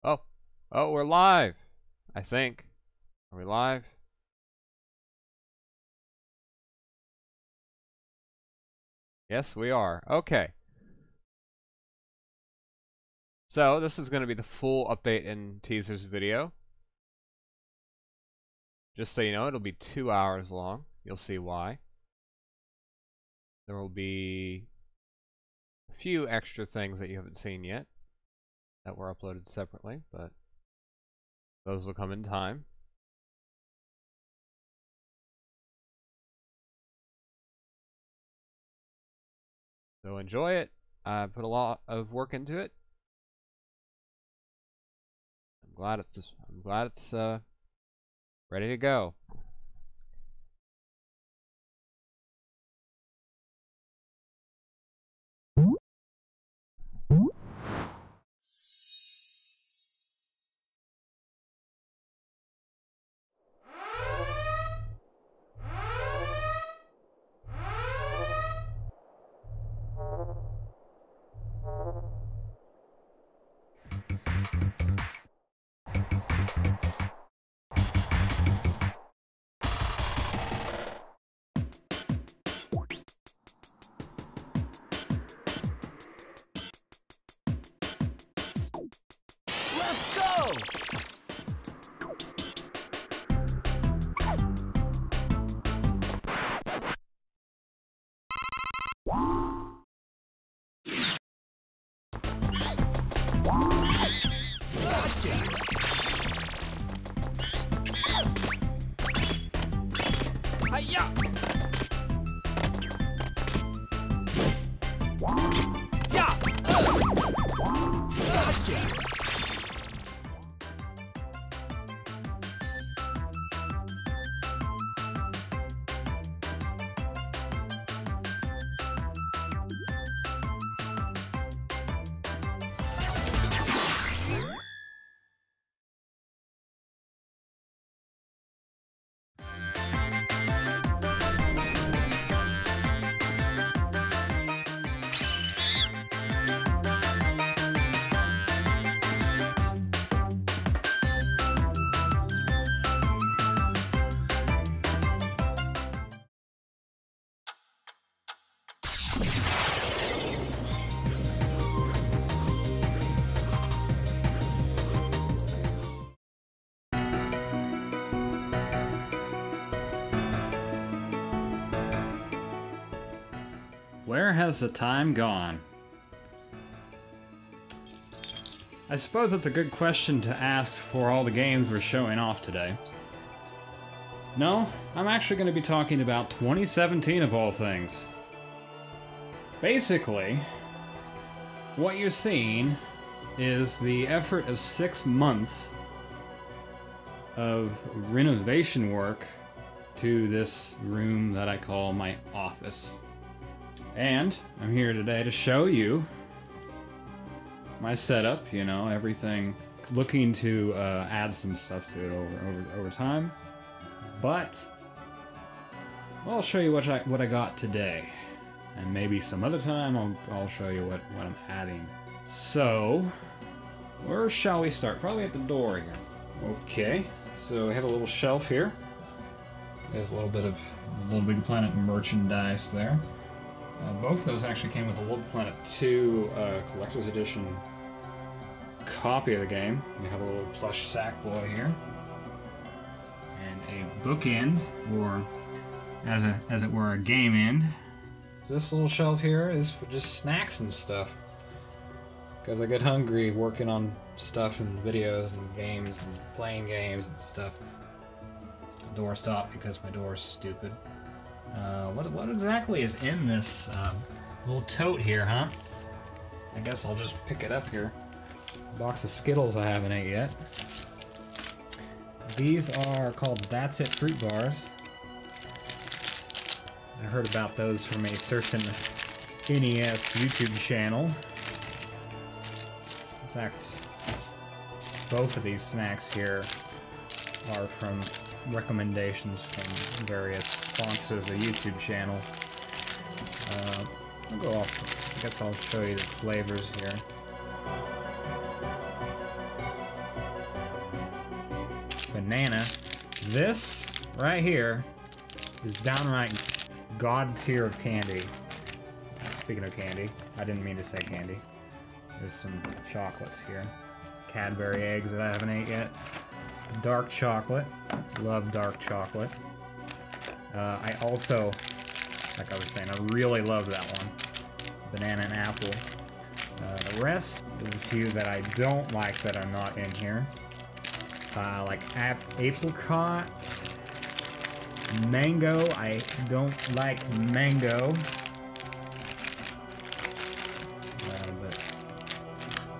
Oh, oh, we're live. I think. Are we live? Yes, we are. Okay. So, this is going to be the full update in Teasers video. Just so you know, it'll be 2 hours long. You'll see why. There will be a few extra things that you haven't seen yet that were uploaded separately, but those will come in time. So enjoy it. I put a lot of work into it. I'm glad it's ready to go. Let's go! Gotcha! Hi-ya! Yeah! Gotcha! Where has the time gone? I suppose that's a good question to ask for all the games we're showing off today. No, I'm actually going to be talking about 2017 of all things. Basically, what you're seeing is the effort of 6 months of renovation work to this room that I call my office. And I'm here today to show you my setup, you know, everything, looking to add some stuff to it over time. But I'll show you what I got today, and maybe some other time I'll show you what I'm adding. So, where shall we start? Probably at the door here. Okay, so we have a little shelf here. There's a little bit of Little Big Planet merchandise there. Both of those actually came with a Little Planet 2 Collector's Edition copy of the game. We have a little plush sack boy here. And a bookend, or as it were, a game end. This little shelf here is for just snacks and stuff. Because I get hungry working on stuff and videos and games and playing games and stuff. The door stopped because my door is stupid. What exactly is in this little tote here, huh? I guess I'll just pick it up here. A box of Skittles I haven't ate yet. These are called That's It fruit bars. I heard about those from a certain NES YouTube channel. In fact, both of these snacks here are from recommendations from various sponsors of the YouTube channel. I'll go off. I guess I'll show you the flavors here. banana. This right here is downright god tier of candy. Speaking of candy, I didn't mean to say candy. There's some chocolates here. Cadbury eggs that I haven't ate yet. Dark chocolate. Love dark chocolate. I also, like I was saying, I really love that one. Banana and apple. The rest, there's a few that I don't like that are not in here. Like apricot. Mango. I don't like mango. But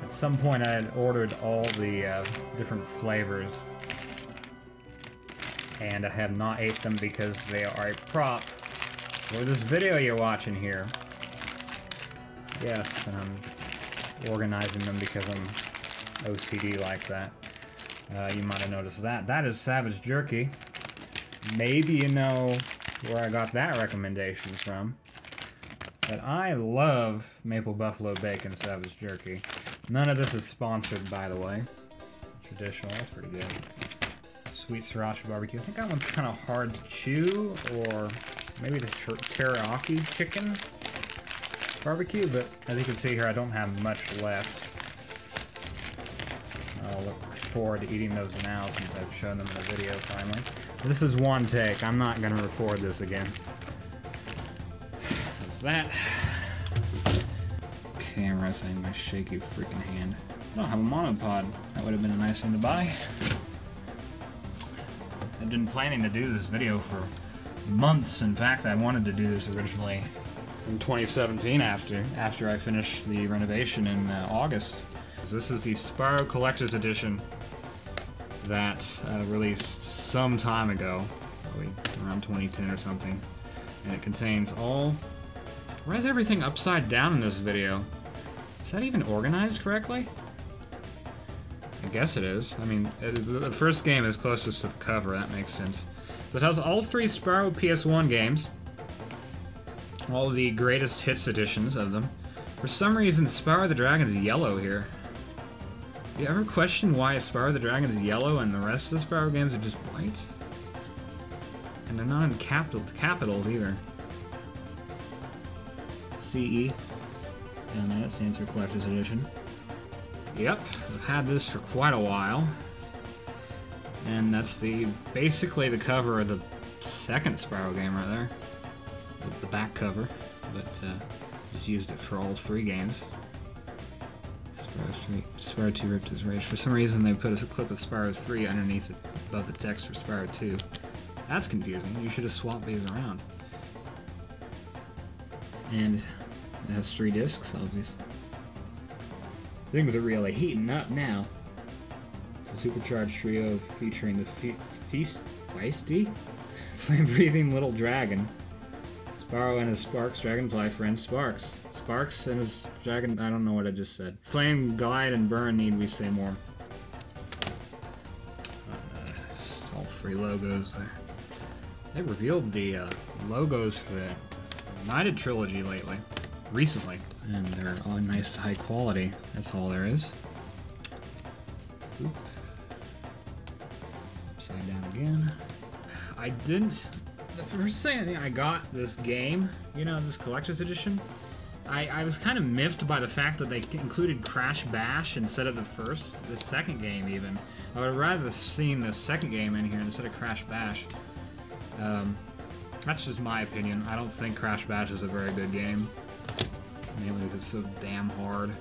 at some point I had ordered all the different flavors. And I have not ate them because they are a prop for this video you're watching here. Yes, and I'm organizing them because I'm OCD like that. You might have noticed that. That is Savage Jerky. Maybe you know where I got that recommendation from. But I love Maple Buffalo Bacon Savage Jerky. None of this is sponsored, by the way. Traditional, that's pretty good. Sweet Sriracha Barbecue. I think that one's kind of hard to chew, or maybe the teriyaki chicken barbecue, but as you can see here, I don't have much left. I'll look forward to eating those now since I've shown them in the video finally. This is one take. I'm not going to record this again. That's that. Camera thing, my shaky freaking hand. I don't have a monopod. That would have been a nice thing to buy. I've been planning to do this video for months. In fact, I wanted to do this originally in 2017 after I finished the renovation in August. This is the Spyro Collector's Edition that released some time ago, probably around 2010 or something. And it contains all... Why is everything upside down in this video? Is that even organized correctly? I guess it is. I mean, the first game is closest to the cover, that makes sense. So it has all 3 Spyro PS1 games. All the greatest hits editions of them. For some reason, Spyro the Dragon's yellow here. You ever question why Spyro the Dragon's yellow and the rest of the Spyro games are just white? And they're not in capitals either. CE. And that stands for Collector's Edition. Yep, I've had this for quite a while. And that's basically the cover of the second Spyro game right there. The back cover, but just used it for all 3 games. Spyro 2 ripped his rage. For some reason they put a clip of Spyro 3 underneath it, above the text for Spyro 2. That's confusing. You should have swapped these around. And it has 3 discs, obviously. Things are really heating up now. It's a supercharged trio featuring the feisty, flame-breathing little dragon. Spyro and his Sparks dragonfly friend Sparks. Sparks and his dragon... I don't know what I just said. Flame, glide, and burn, need we say more. All 3 logos there. They revealed the logos for the United trilogy recently. And they're all nice high quality. That's all there is. Oop. Upside down again. I didn't... The first thing I got this game, you know, this collector's edition, I was kind of miffed by the fact that they included Crash Bash instead of the second game even. I would have rather seen the second game in here instead of Crash Bash. That's just my opinion. I don't think Crash Bash is a very good game. Mainly because it's so damn hard.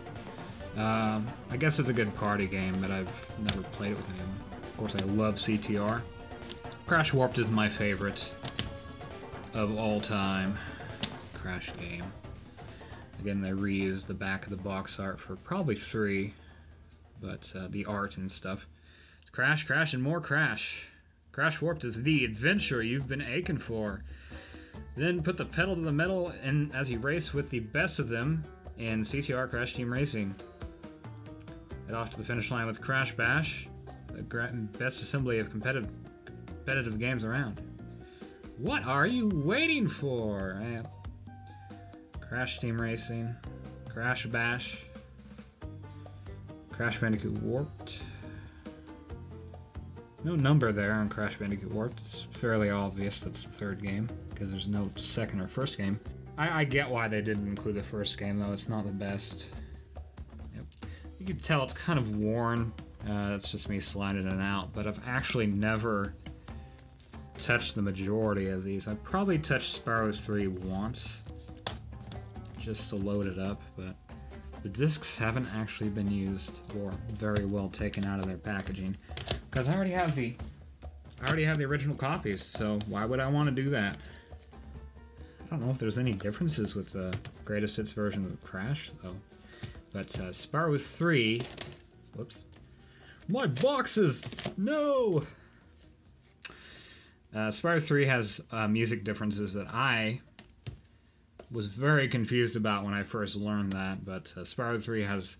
I guess it's a good party game, but I've never played it with anyone. Of course, I love CTR. Crash Warped is my favorite of all time Crash game. Again, they reused the back of the box art for probably 3, but the art and stuff. Crash, Crash, and more Crash. Crash Warped is the adventure you've been aching for. Then put the pedal to the metal and as you race with the best of them in CTR Crash Team Racing. Head off to the finish line with Crash Bash, the best assembly of competitive games around. What are you waiting for? Crash Team Racing, Crash Bash, Crash Bandicoot Warped, No number there on Crash Bandicoot Warped. It's fairly obvious that's the third game, because there's no second or first game. I get why they didn't include the first game, though. It's not the best. Yep. You can tell it's kind of worn. That's just me sliding it out, but I've actually never touched the majority of these. I've probably touched Spyro 3 once, just to load it up, but the discs haven't actually been used or very well taken out of their packaging, because I already have the original copies, so why would I want to do that? I don't know if there's any differences with the Greatest Hits version of Crash, though. But Spyro 3... Whoops. My boxes! No! Spyro 3 has music differences that I was very confused about when I first learned that, but Spyro 3 has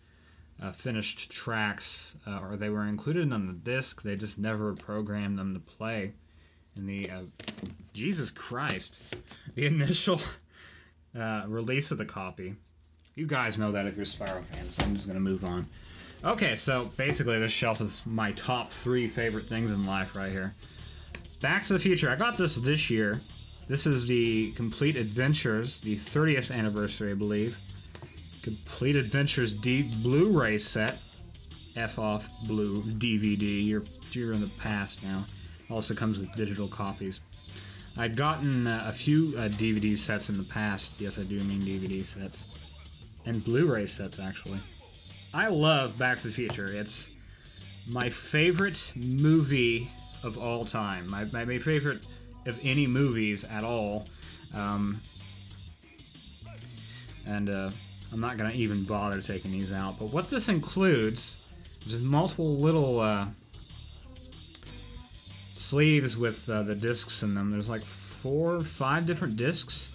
finished tracks, or they were included on the disc, they just never programmed them to play. In the, Jesus Christ, the initial release of the copy. You guys know that if you're Spyro fans, so I'm just going to move on. Okay, so basically this shelf is my top 3 favorite things in life right here. Back to the Future, I got this year. This is the Complete Adventures, the 30th anniversary, I believe. Complete Adventures Blu-ray set. F off Blue DVD, you're in the past now. Also comes with digital copies. I'd gotten a few DVD sets in the past. Yes, I do mean DVD sets. And Blu-ray sets, actually. I love Back to the Future. It's my favorite movie of all time. My favorite of any movies at all. I'm not going to even bother taking these out. But what this includes is just multiple little sleeves with the discs in them. There's like 4 or 5 different discs.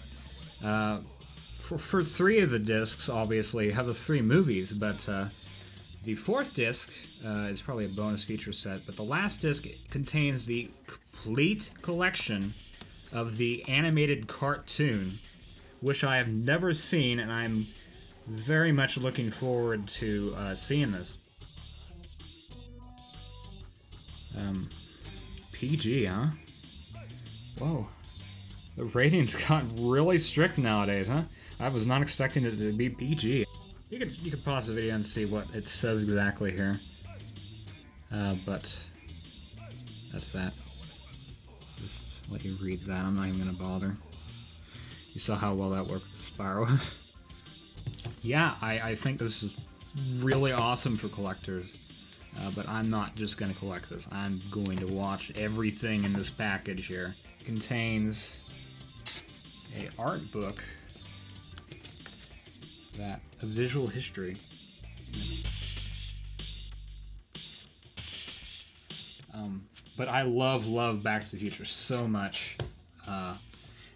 For 3 of the discs, obviously, have the 3 movies, but the 4th disc is probably a bonus feature set, but the last disc contains the complete collection of the animated cartoon, which I have never seen, and I'm very much looking forward to seeing this. PG, huh? Whoa. The ratings got really strict nowadays, huh? I was not expecting it to be PG. You could pause the video and see what it says exactly here. But that's that. Just let you read that. I'm not even gonna bother. You saw how well that worked with Spyro. Yeah, I think this is really awesome for collectors. But I'm not just going to collect this. I'm going to watch everything in this package here. It contains a art book, a visual history. But I love Back to the Future so much.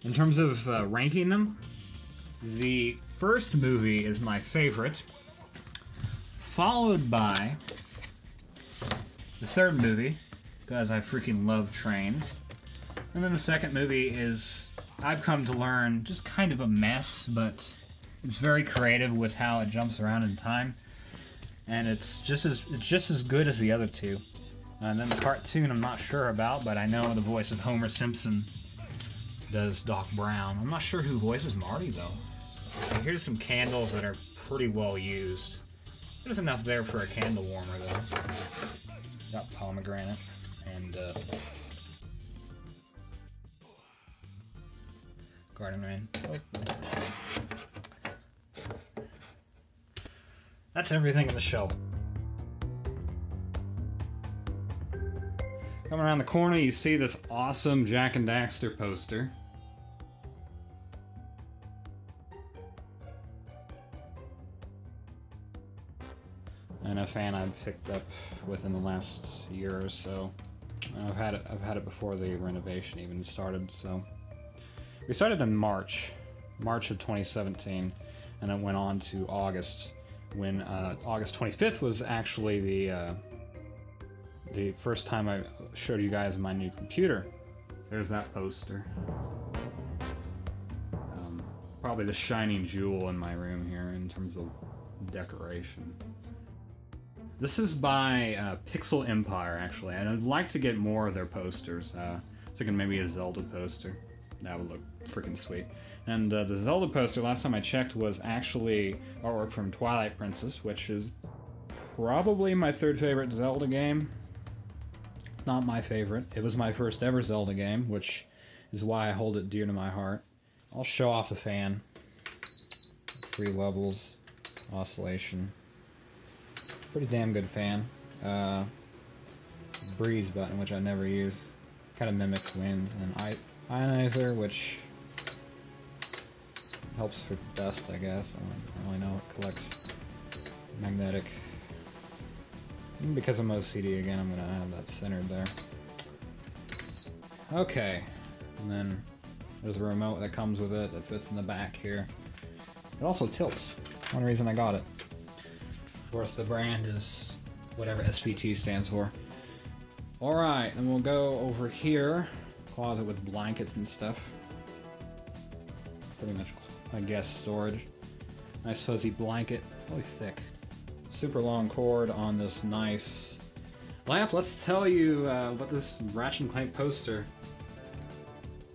In terms of ranking them, the first movie is my favorite, followed by the third movie, because I freaking love trains. And then the second movie is, I've come to learn, just kind of a mess, but it's very creative with how it jumps around in time. And it's just as good as the other 2. And then the cartoon I'm not sure about, but I know the voice of Homer Simpson does Doc Brown. I'm not sure who voices Marty, though. Okay, here's some candles that are pretty well used. There's enough there for a candle warmer, though. Got pomegranate and garden rain. That's everything in the shelf. Coming around the corner, you see this awesome Jak and Daxter poster. And a fan I've picked up within the last year or so. I've had it before the renovation even started. So we started in March of 2017, and it went on to August, when August 25th was actually the first time I showed you guys my new computer. There's that poster. Probably the shining jewel in my room here in terms of decoration. This is by Pixel Empire, actually, and I'd like to get more of their posters. Thinking maybe a Zelda poster. That would look freaking sweet. And the Zelda poster, last time I checked, was actually artwork from Twilight Princess, which is probably my third favorite Zelda game. It's not my favorite. It was my first ever Zelda game, which is why I hold it dear to my heart. I'll show off the fan. 3 levels, oscillation. Pretty damn good fan. Breeze button, which I never use. Kind of mimics wind. And ionizer, which helps for dust, I guess. I don't really know. It collects magnetic. And because I'm OCD again, I'm gonna have that centered there. Okay. And then there's a remote that comes with it that fits in the back here. It also tilts. One reason I got it. Of course, the brand is whatever SPT stands for. Alright, and we'll go over here. Closet with blankets and stuff. Pretty much, I guess, storage. Nice fuzzy blanket. Really thick. Super long cord on this nice lamp. Let's tell you about this Ratchet and Clank poster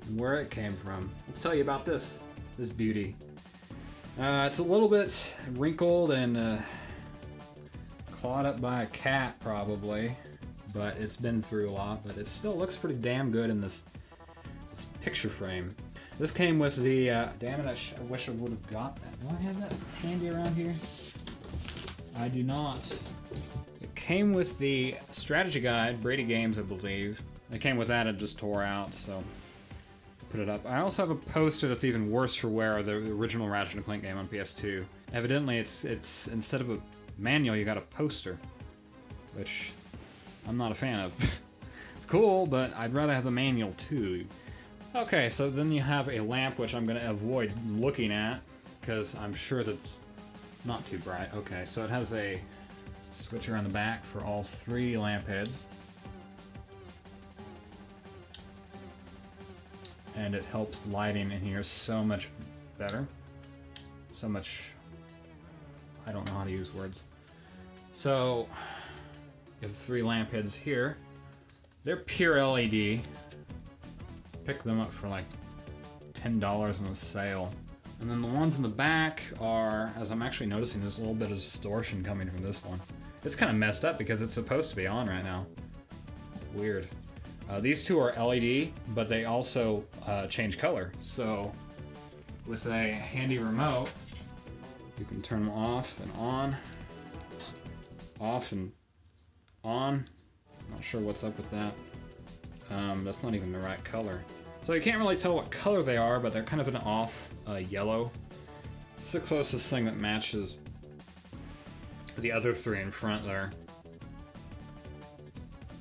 and where it came from. Let's tell you about this beauty. It's a little bit wrinkled and clawed up by a cat, probably, but it's been through a lot. But it still looks pretty damn good in this picture frame. This came with the. Damn it! I wish I would have got that. Do I have that handy around here? I do not. It came with the strategy guide, Brady Games, I believe. It came with that. It just tore out, so put it up. I also have a poster that's even worse for wear of the original Ratchet and Clank game on PS2. Evidently, it's instead of a manual, you got a poster, which I'm not a fan of. It's cool, but I'd rather have the manual too. Okay, so then you have a lamp, which I'm going to avoid looking at, because I'm sure that's not too bright. Okay, so it has a switcher on the back for all 3 lamp heads. And it helps lighting in here so much better. So much... I don't know how to use words. So, you have 3 lamp heads here. They're pure LED. Pick them up for like $10 on the sale. And then the ones in the back are, as I'm actually noticing, there's a little bit of distortion coming from this one. It's kind of messed up because it's supposed to be on right now. Weird. These 2 are LED, but they also change color. So with a handy remote, you can turn them off and on. Off and on. Not sure what's up with that. That's not even the right color. So you can't really tell what color they are, but they're kind of an off yellow. It's the closest thing that matches the other 3 in front there.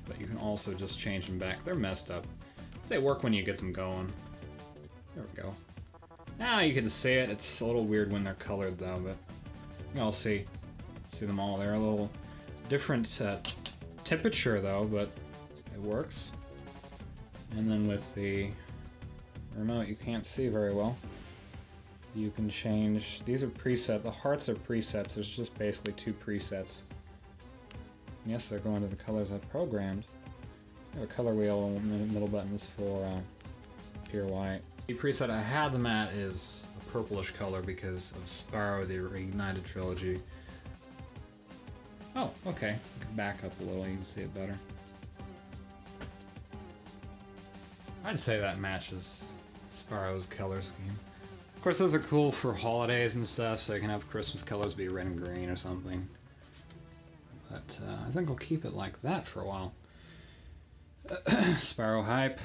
But you can also just change them back. They're messed up. They work when you get them going. There we go. Now you can see it. It's a little weird when they're colored though, but you all see them all. They're a little different temperature though, but it works. And then with the remote, you can't see very well. You can change. These are preset. The hearts are presets. There's just basically 2 presets. Yes, they're going to the colors I programmed. I have a color wheel, and the middle button is for pure white. The preset I had them at is a purplish color because of Spyro the Reignited Trilogy. Oh, okay. I can back up a little, you can see it better. I'd say that matches Spyro's color scheme. Of course, those are cool for holidays and stuff, so you can have Christmas colors be red and green or something. But I think I'll keep it like that for a while. Spyro hype.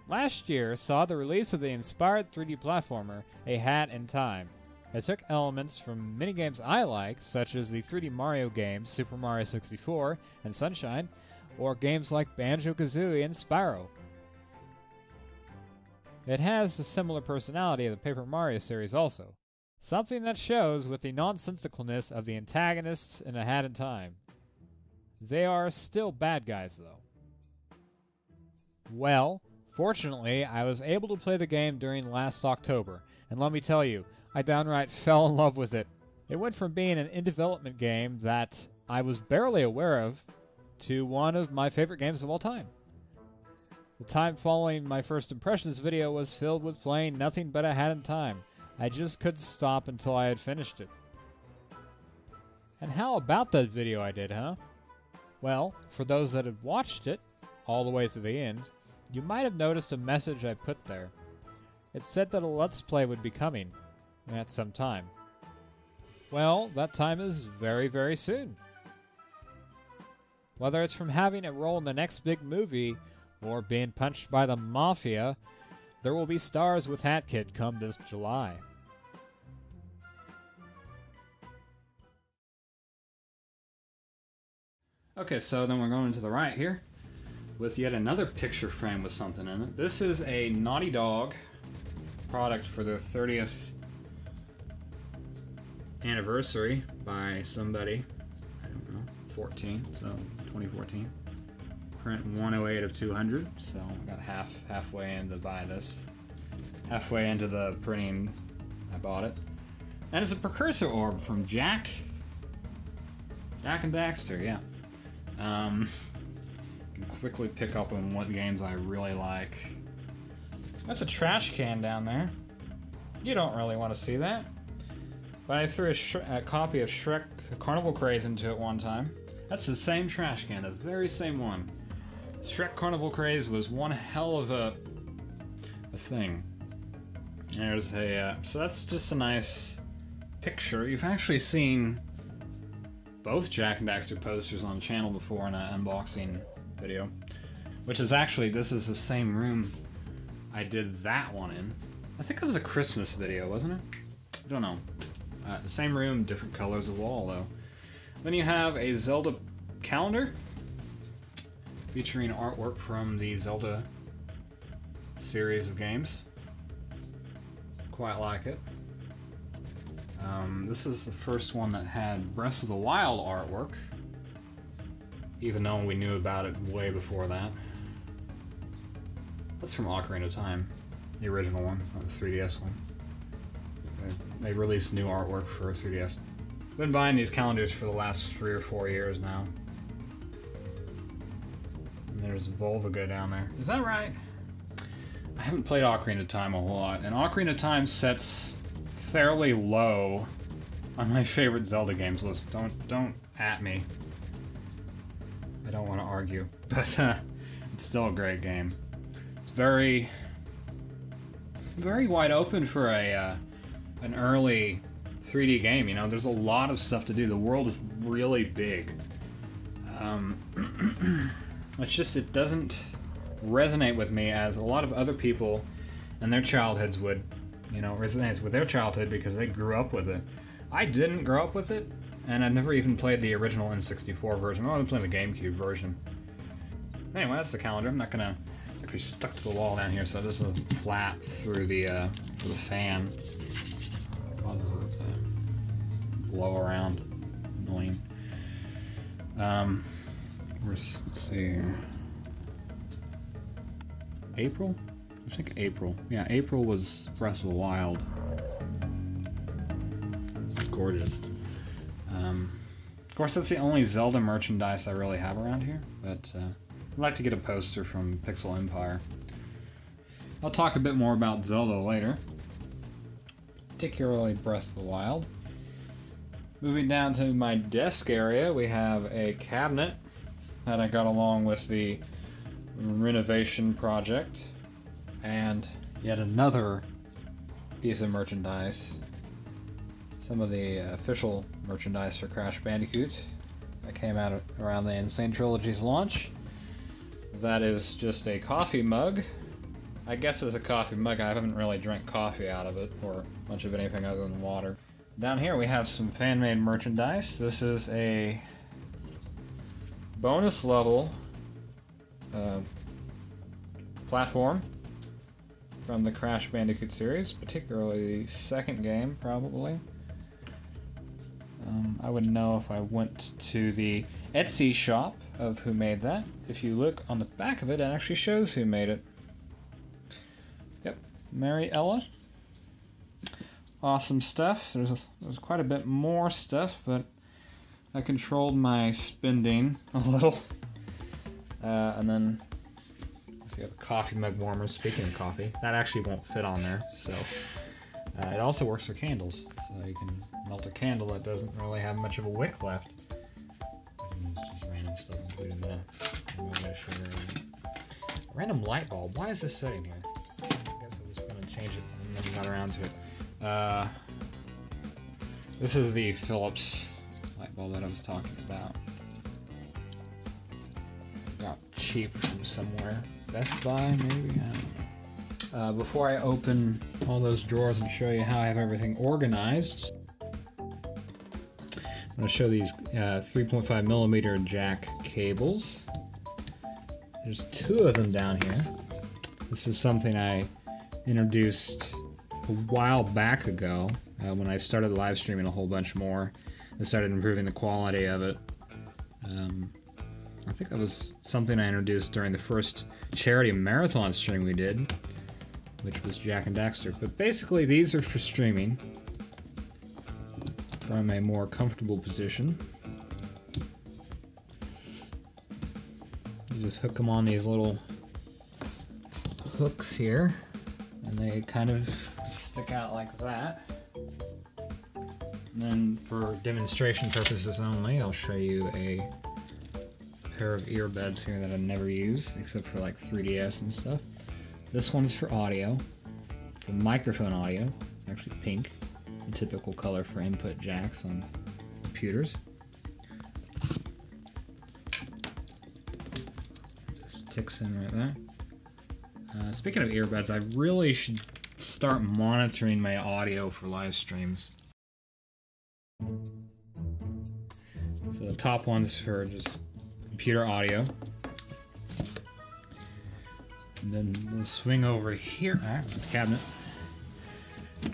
Last year saw the release of the inspired 3D platformer, A Hat in Time. It took elements from minigames I like, such as the 3D Mario games Super Mario 64 and Sunshine, or games like Banjo-Kazooie and Spyro. It has a similar personality of the Paper Mario series also, something that shows with the nonsensicalness of the antagonists in A Hat in Time. They are still bad guys, though. Well, fortunately, I was able to play the game during last October, and let me tell you, I downright fell in love with it. It went from being an in-development game that I was barely aware of to one of my favorite games of all time. The time following my first impressions video was filled with playing nothing but a hat in time. I just couldn't stop until I had finished it. And how about that video I did, huh? Well, for those that had watched it all the way to the end, you might have noticed a message I put there. It said that a Let's Play would be coming, at some time. Well, that time is very, very soon. Whether it's from having a role in the next big movie or being punched by the Mafia, there will be stars with Hat Kid come this July. Okay, so then we're going to the right here with yet another picture frame with something in it. This is a Naughty Dog product for their 30th anniversary by somebody, I don't know, 14, so 2014. Print 108 of 200, so I got halfway in to buy this. Halfway into the printing, I bought it. And it's a precursor orb from Jak and Daxter, yeah. Can quickly pick up on what games I really like. That's a trash can down there. You don't really want to see that. But I threw a copy of Shrek Carnival Craze into it one time. That's the same trash can, the very same one. Shrek Carnival Craze was one hell of a thing. There's a, so that's just a nice picture. You've actually seen both Jak and Daxter posters on the channel before in an unboxing video. Which is actually, this is the same room I did that one in. I think it was a Christmas video, wasn't it? I don't know. The same room, different colors of wall though. Then you have a Zelda calendar featuring artwork from the Zelda series of games. Quite like it. This is the first one that had Breath of the Wild artwork, even though we knew about it way before that. That's from Ocarina of Time, the original one, not the 3DS one. They released new artwork for 3DS. I've been buying these calendars for the last 3 or 4 years now. And there's Volviga down there. Is that right? I haven't played Ocarina of Time a whole lot, and Ocarina of Time sets fairly low on my favorite Zelda games list. Don't at me. I don't want to argue, but it's still a great game. It's very wide open for a an early 3D game. You know, there's a lot of stuff to do. The world is really big. It's just, it doesn't resonate with me as a lot of other people and their childhoods would. You know, it resonates with their childhood because they grew up with it. I didn't grow up with it, and I've never even played the original N64 version. I'm only playing the GameCube version. Anyway, that's the calendar. I'm not gonna actually stuck to the wall down here, so this is flat through the fan. Causes it to blow around. Annoying. Let's see here. April? I think April. Yeah, April was Breath of the Wild. Gorgeous. Of course, that's the only Zelda merchandise I really have around here, but I'd like to get a poster from Pixel Empire. I'll talk a bit more about Zelda later, particularly Breath of the Wild. Moving down to my desk area, we have a cabinet that I got along with the Renovation project, and yet another piece of merchandise. Some of the official merchandise for Crash Bandicoot that came out around the Insane Trilogy's launch. That is just a coffee mug. I guess it's a coffee mug. I haven't really drank coffee out of it or much of anything other than water. Down here we have some fan-made merchandise. This is a bonus level platform from the Crash Bandicoot series, particularly the second game, probably. I would know if I went to the Etsy shop of who made that. If you look on the back of it, it actually shows who made it. Yep, Mary Ella. Awesome stuff. There's quite a bit more stuff, but I controlled my spending a little. And then we have a coffee mug warmer. Speaking of coffee, that actually won't fit on there. So it also works for candles. So you can melt a candle that doesn't really have much of a wick left. It's just random stuff, including the random light bulb. Why is this sitting here? I guess I was going to change it and never got around to it. This is the Philips light bulb that I was talking about. Got cheap from somewhere. Best Buy, maybe? I don't know. Before I open all those drawers and show you how I have everything organized, I'm going to show these 3.5 millimeter jack cables. There's 2 of them down here. This is something I introduced a while back ago when I started live streaming a whole bunch more. I started improving the quality of it. I think that was something I introduced during the first charity marathon stream we did, which was Jack and Daxter. But basically, these are for streaming from a more comfortable position. You just hook them on these little hooks here, and they kind of stick out like that. And then for demonstration purposes only, I'll show you a pair of earbuds here that I never use, except for like 3DS and stuff. This one's for audio, for microphone audio. It's actually pink, the typical color for input jacks on computers. Just ticks in right there. Speaking of earbuds, I really should start monitoring my audio for live streams. So the top one's for just computer audio. And then we'll swing over here. Alright, the cabinet.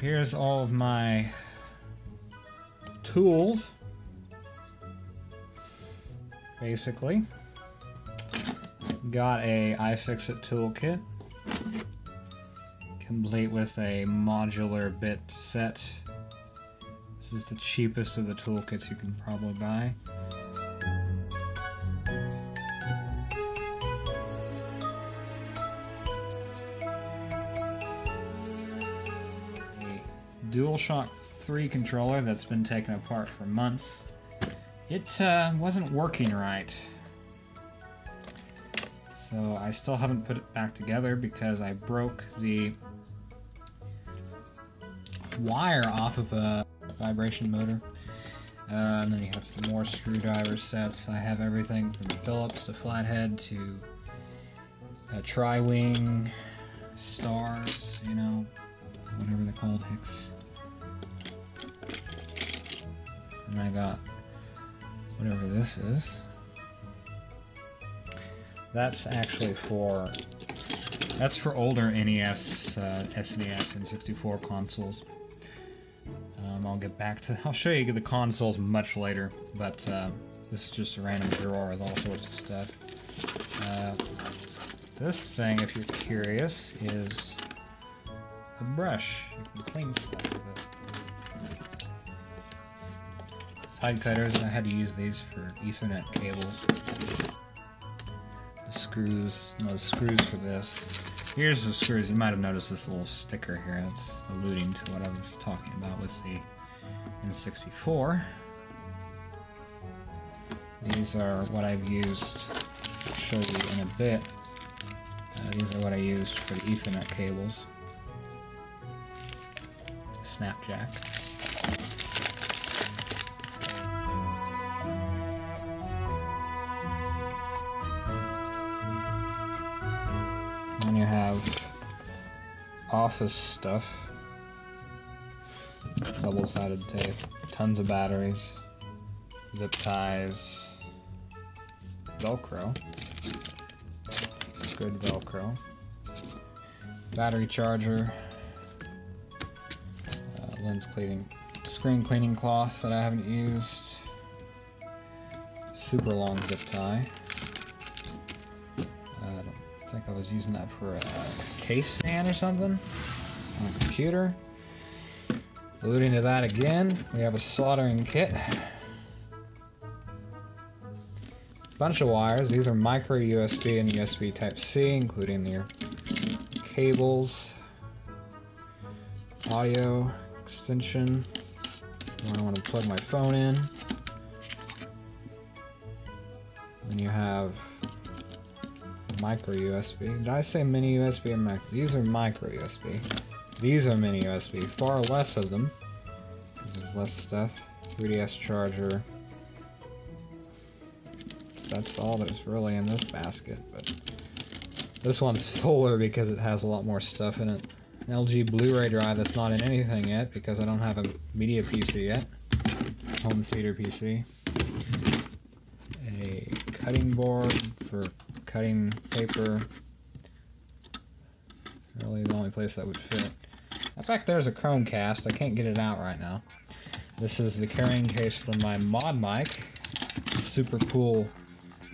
Here's all of my tools. Basically. Got a iFixit toolkit. Complete with a modular bit set. This is the cheapest of the toolkits you can probably buy. DualShock 3 controller that's been taken apart for months. It wasn't working right. So I still haven't put it back together because I broke the wire off of a vibration motor. And then you have some more screwdriver sets. I have everything from Phillips to flathead to tri-wing, stars, you know, whatever they're called, Hicks. And I got whatever this is. That's actually for older NES, SNES, and 64 consoles. I'll get back to. I'll show you the consoles much later, but this is just a random drawer with all sorts of stuff. This thing, if you're curious, is a brush. You can clean stuff with it. Side cutters, I had to use these for Ethernet cables. The screws for this. Here's the screws. You might have noticed this little sticker here that's alluding to what I was talking about with the N64. These are what I've used. I'll show you in a bit. These are what I used for the Ethernet cables. Snapjack. And you have office stuff. Double-sided tape. Tons of batteries. Zip ties. Velcro. Good Velcro. Battery charger. Lens cleaning screen cleaning cloth that I haven't used. Super long zip tie. I don't think I was using that for a case stand or something on a computer. Alluding to that again, we have a soldering kit. Bunch of wires. These are micro USB and USB Type-C, including your cables, audio extension. I want to plug my phone in. Then you have micro USB. Did I say mini USB or micro? These are micro USB. These are mini USB. Far less of them. There's less stuff. 3DS charger. That's all that's really in this basket, but this one's fuller because it has a lot more stuff in it. An LG Blu-ray drive that's not in anything yet because I don't have a media PC yet. Home theater PC. A cutting board for cutting paper. Really the only place that would fit. In fact, there's a Chromecast. I can't get it out right now. This is the carrying case for my mod mic. Super cool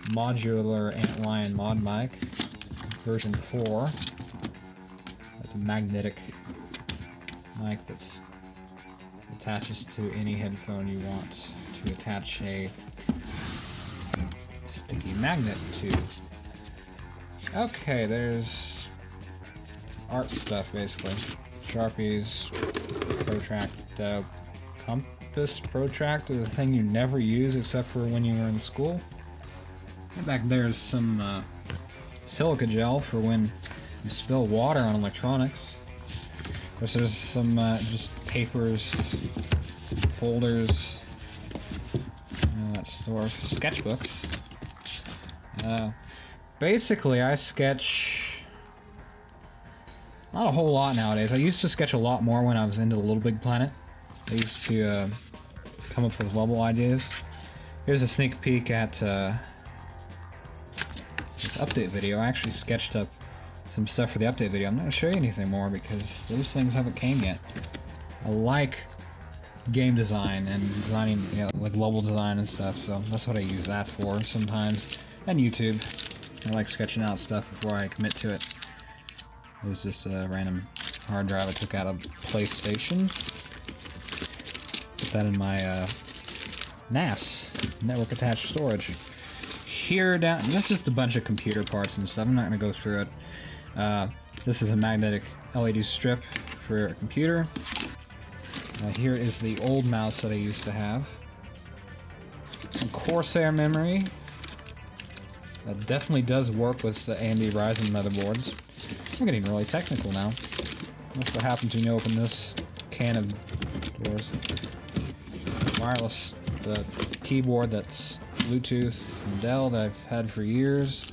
modular Antlion mod mic, version 4. That's a magnetic mic that attaches to any headphone you want to attach a sticky magnet to. Okay, there's art stuff basically. Sharpies, protract, compass protractor, the thing you never use except for when you were in school. And back there's some silica gel for when you spill water on electronics. Of course, there's some just papers, folders, that sort of sketchbooks. Basically, I sketch not a whole lot nowadays. I used to sketch a lot more when I was into the Little Big Planet. I used to come up with level ideas. Here's a sneak peek at this update video. I actually sketched up some stuff for the update video. I'm not going to show you anything more because those things haven't came yet. I like game design and designing, you know, like level design and stuff, so that's what I use that for sometimes. And YouTube. I like sketching out stuff before I commit to it. It was just a random hard drive I took out of PlayStation. Put that in my NAS, network attached storage. Here down, this is just a bunch of computer parts and stuff. I'm not going to go through it. This is a magnetic LED strip for a computer. Here is the old mouse that I used to have. Some Corsair memory. That definitely does work with the AMD Ryzen motherboards. I'm getting really technical now. That's what happens when you open this can of doors. Wireless keyboard that's Bluetooth from Dell that I've had for years.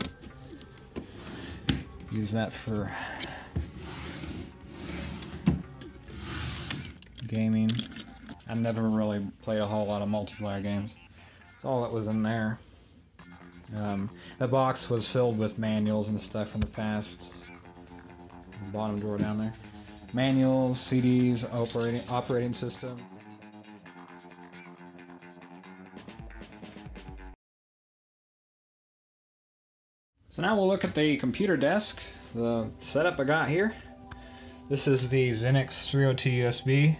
Use that for gaming. I've never really played a whole lot of multiplayer games. That's all that was in there. The box was filled with manuals and stuff from the past. The bottom drawer down there. Manuals, CDs, operating system. So now we'll look at the computer desk, the setup I got here. This is the Xenix 302 USB.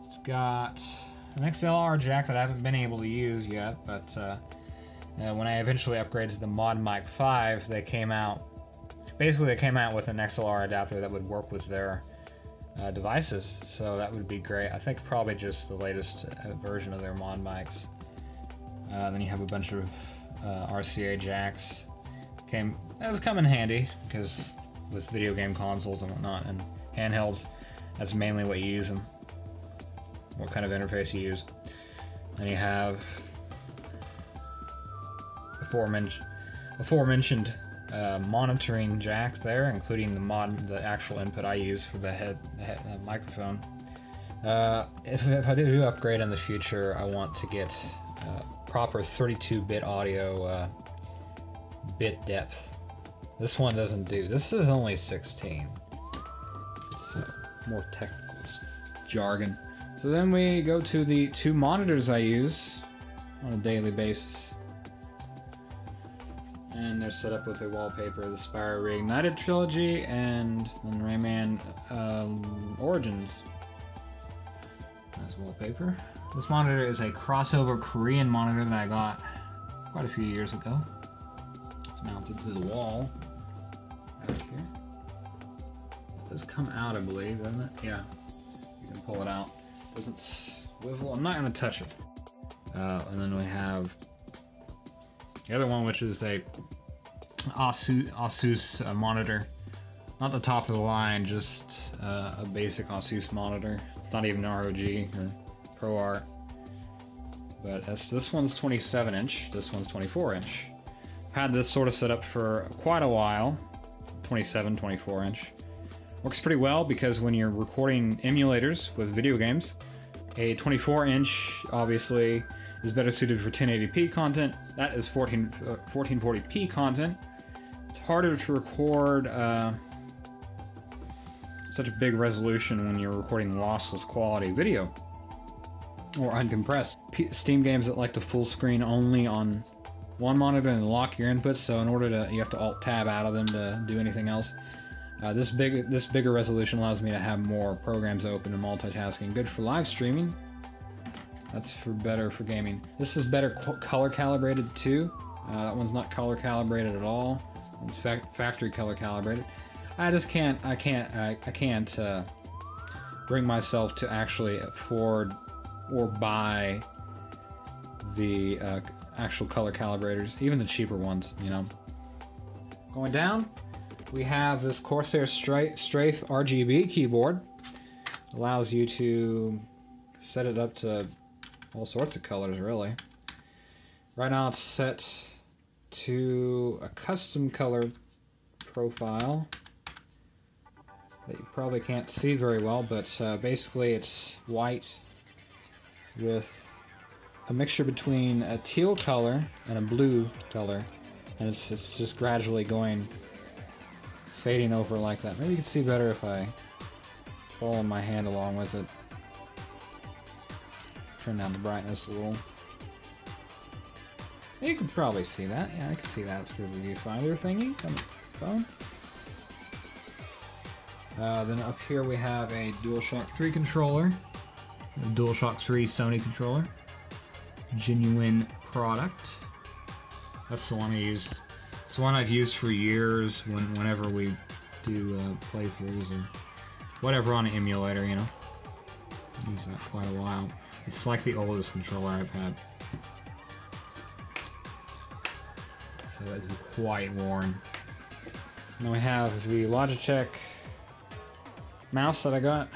It's got an XLR jack that I haven't been able to use yet, but when I eventually upgraded to the Mod Mic 5, they came out with an XLR adapter that would work with their devices, so that would be great. I think probably just the latest version of their Mod Mics. Then you have a bunch of RCA jacks. Those come in handy because with video game consoles and whatnot and handhelds, that's mainly what you use them. What kind of interface you use. And you have aforementioned monitoring jack there, including the actual input I use for the microphone. If I do upgrade in the future, I want to get proper 32-bit audio bit depth. This one doesn't do. This is only 16. So more technical jargon. So then we go to the 2 monitors I use on a daily basis. And they're set up with a wallpaper, the Spyro Reignited Trilogy, and then Rayman Origins. That's wallpaper. This monitor is a crossover Korean monitor that I got quite a few years ago. It's mounted to the wall back here. It does come out, I believe, doesn't it? Yeah. You can pull it out. It doesn't swivel. I'm not going to touch it. And then we have the other one, which is a Asus monitor. Not the top of the line, just a basic Asus monitor. It's not even ROG or ProArt. But this one's 27-inch, this one's 24-inch. Had this sort of set up for quite a while. 27, 24-inch. Works pretty well because when you're recording emulators with video games, a 24-inch obviously is better suited for 1080p content. That is 1440p content. It's harder to record such a big resolution when you're recording lossless quality video or uncompressed. Steam games that like to full screen only on one monitor and lock your inputs, so in order to, you have to alt-tab out of them to do anything else. This bigger resolution allows me to have more programs open and multitasking. Good for live streaming. That's better for gaming. This is better color calibrated too. That one's not color calibrated at all. It's factory color calibrated. I can't bring myself to actually afford or buy the actual color calibrators, even the cheaper ones, you know. Going down, we have this Corsair Strafe RGB keyboard. Allows you to set it up to all sorts of colors, really. Right now it's set to a custom color profile that you probably can't see very well, but basically it's white with a mixture between a teal color and a blue color, and it's just gradually fading over like that. Maybe you can see better if I follow my hand along with it. Turn down the brightness a little. You can probably see that. Yeah, I can see that through the viewfinder thingy on the phone. Then up here we have a DualShock 3 controller. A DualShock 3 Sony controller. Genuine product. That's the one I use. It's the one I've used for years whenever we do playthroughs or whatever on an emulator, you know. I use that quite a while. It's like the oldest controller I've had. So it's quite worn. Now we have the Logitech mouse that I got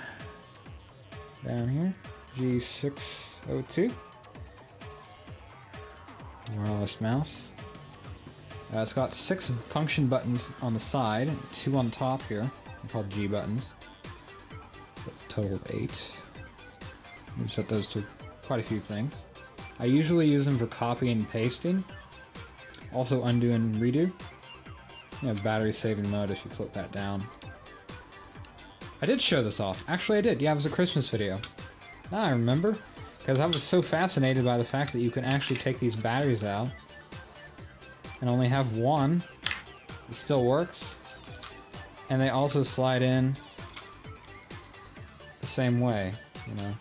down here. G602. Wireless mouse. It's got 6 function buttons on the side, 2 on top here. They're called G buttons. That's a total of 8. You can set those to quite a few things. I usually use them for copying and pasting. Also undo and redo. You have battery saving mode if you flip that down. I did show this off. Actually I did. Yeah, it was a Christmas video. Now I remember. Because I was so fascinated by the fact that you can actually take these batteries out and only have one. It still works. And they also slide in the same way, you know.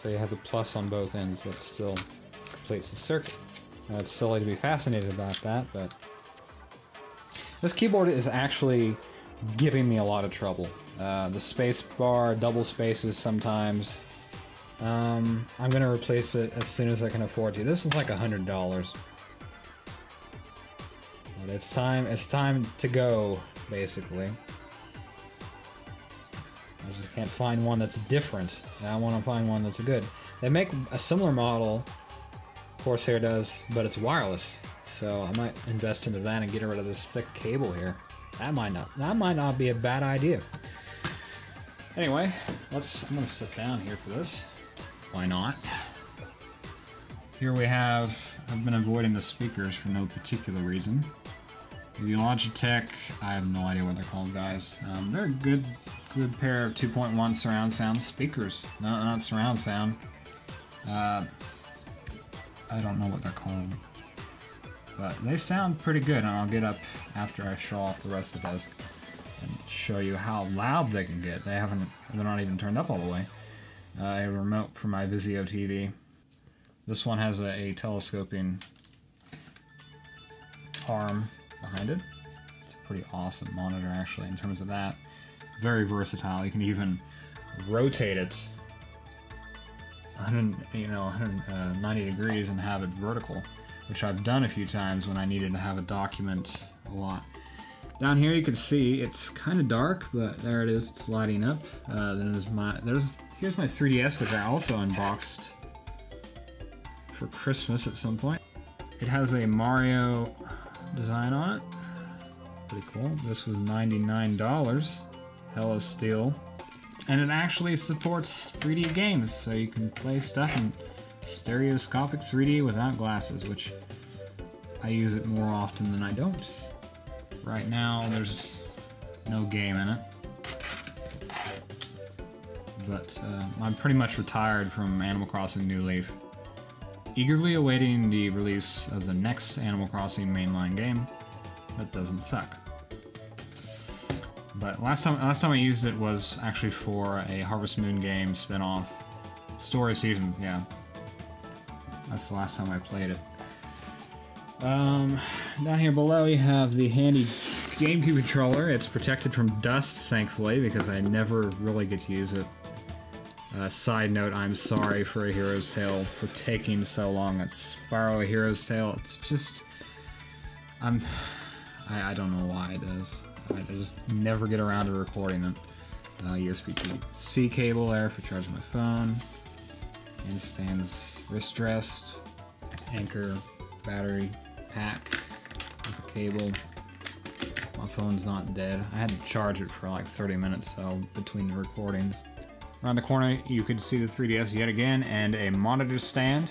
So you have the plus on both ends, but it still completes the circuit. Now it's silly to be fascinated about that, but this keyboard is actually giving me a lot of trouble. The space bar, double spaces sometimes. I'm gonna replace it as soon as I can afford to. This is like $100. But it's time to go, basically. I just can't find one that's different. I want to find one that's good. They make a similar model, Corsair does, but it's wireless. So I might invest into that and get rid of this thick cable here. That might not be a bad idea. Anyway, I'm gonna sit down here for this. Why not? Here we have, I've been avoiding the speakers for no particular reason. The Logitech, I have no idea what they're called, guys. They're good good pair of 2.1 surround sound speakers. No, not surround sound. I don't know what they're called. But they sound pretty good, and I'll get up after I show off the rest of the desk and show you how loud they can get. They're not even turned up all the way. A remote for my Vizio TV. This one has a telescoping arm behind it. It's a pretty awesome monitor, actually, in terms of that. Very versatile. You can even rotate it 190 degrees and have it vertical, which I've done a few times when I needed to have a document a lot. Down here you can see it's kind of dark, but there it is. It's lighting up. Then here's my 3DS, which I also unboxed for Christmas at some point. It has a Mario design on it. Pretty cool. This was $99. Hella steal. And it actually supports 3D games, so you can play stuff in stereoscopic 3D without glasses, which I use it more often than I don't. Right now, there's no game in it. But I'm pretty much retired from Animal Crossing New Leaf. Eagerly awaiting the release of the next Animal Crossing mainline game that doesn't suck. But last time I used it was actually for a Harvest Moon game spin-off. Story of Seasons, yeah. That's the last time I played it. Down here below you have the handy GameCube controller. It's protected from dust, thankfully, because I never really get to use it. Side note, I'm sorry for A Hero's Tale for taking so long. It's Spiral A Hero's Tale. It's just... I don't know why it does. I just never get around to recording it. USB-C cable there for charging my phone. And stands wrist rest. Anchor battery pack with a cable. My phone's not dead. I had to charge it for like 30 minutes so between the recordings. Around the corner you can see the 3DS yet again and a monitor stand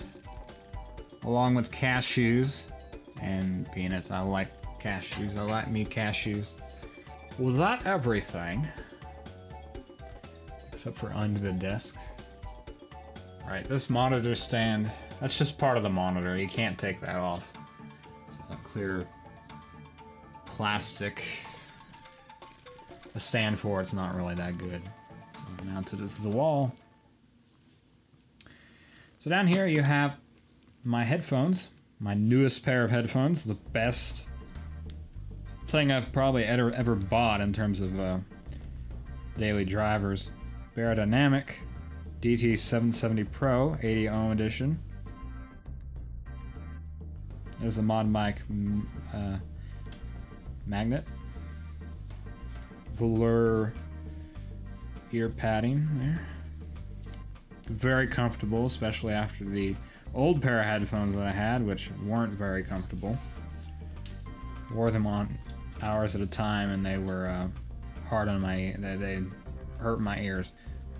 along with cashews and peanuts. I like cashews. I like me cashews. Was that everything? Except for under the desk. Right, this monitor stand, that's just part of the monitor. You can't take that off. It's a clear plastic. The stand for it's not really that good. So mounted it to the wall. So down here you have my headphones. My newest pair of headphones. The best thing I've probably ever bought in terms of daily drivers. Dynamic DT770 Pro 80 ohm edition. There's a mod mic magnet. Velour ear padding there. Very comfortable, especially after the old pair of headphones that I had, which weren't very comfortable. Wore them on hours at a time and they were hard on they hurt my ears.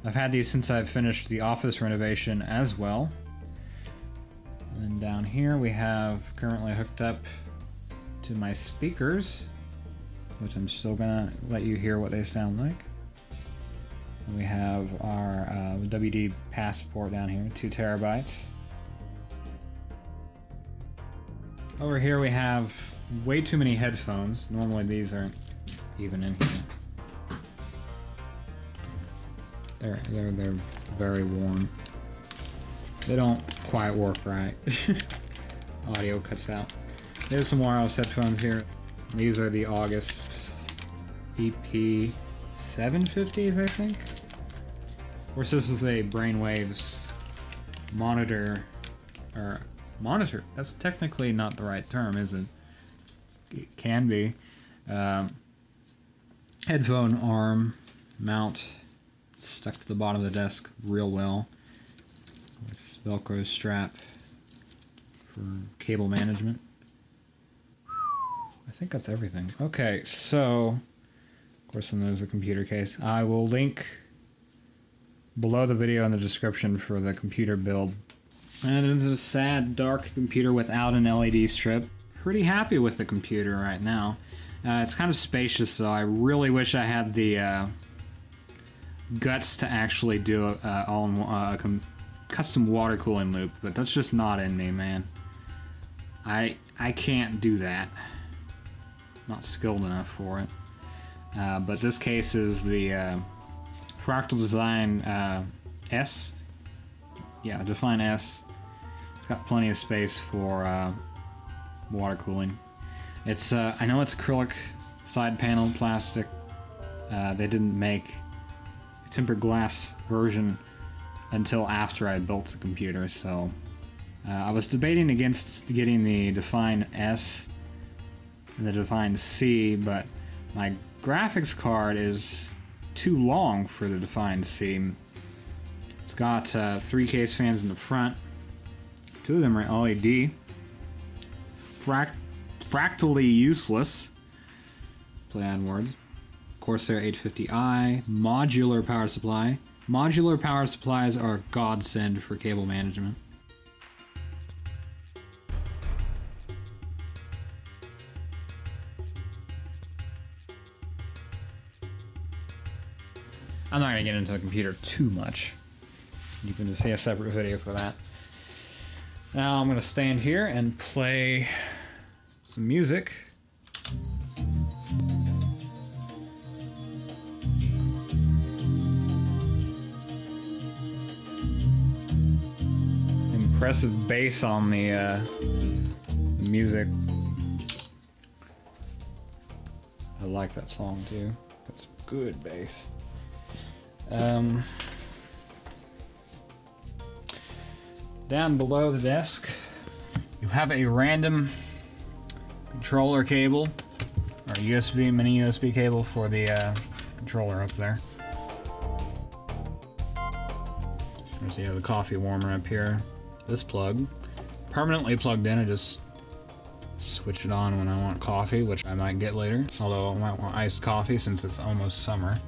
I've had these since I've finished the office renovation as well. And then down here we have currently hooked up to my speakers, which I'm still gonna let you hear what they sound like. And we have our WD passport down here, 2 terabytes. Over here we have way too many headphones. Normally these aren't even in here. They're very warm. They don't quite work right. Audio cuts out. There's some wireless headphones here. These are the August EP 750s, I think. Of course, this is a Brainwaves monitor, or monitor. That's technically not the right term, is it? It can be. Headphone arm mount stuck to the bottom of the desk real well. This Velcro strap for cable management. I think that's everything. Okay, so of course then there's the computer case. I will link below the video in the description for the computer build. And it is a sad, dark computer without an LED strip. Pretty happy with the computer right now. It's kind of spacious, though. I really wish I had the guts to actually do a custom water cooling loop, but that's just not in me, man. I can't do that. Not skilled enough for it. But this case is the Fractal Design S. Yeah, Define S. It's got plenty of space for water cooling. It's I know it's acrylic side panel plastic. They didn't make a tempered glass version until after I built the computer, so I was debating against getting the Define S and the Define C, but my graphics card is too long for the Define C. It's got 3 case fans in the front. 2 of them are LED. Fractally useless. Play on words. Corsair 850i. Modular power supply. Modular power supplies are a godsend for cable management. I'm not going to get into the computer too much. You can just see a separate video for that. Now I'm going to stand here and play some music. Impressive bass on the music. I like that song too. That's good bass. Down below the desk, you have a random controller cable, or USB, mini USB cable for the controller up there. There's the coffee warmer up here. This plug, permanently plugged in, I just switch it on when I want coffee, which I might get later, although I might want iced coffee since it's almost summer.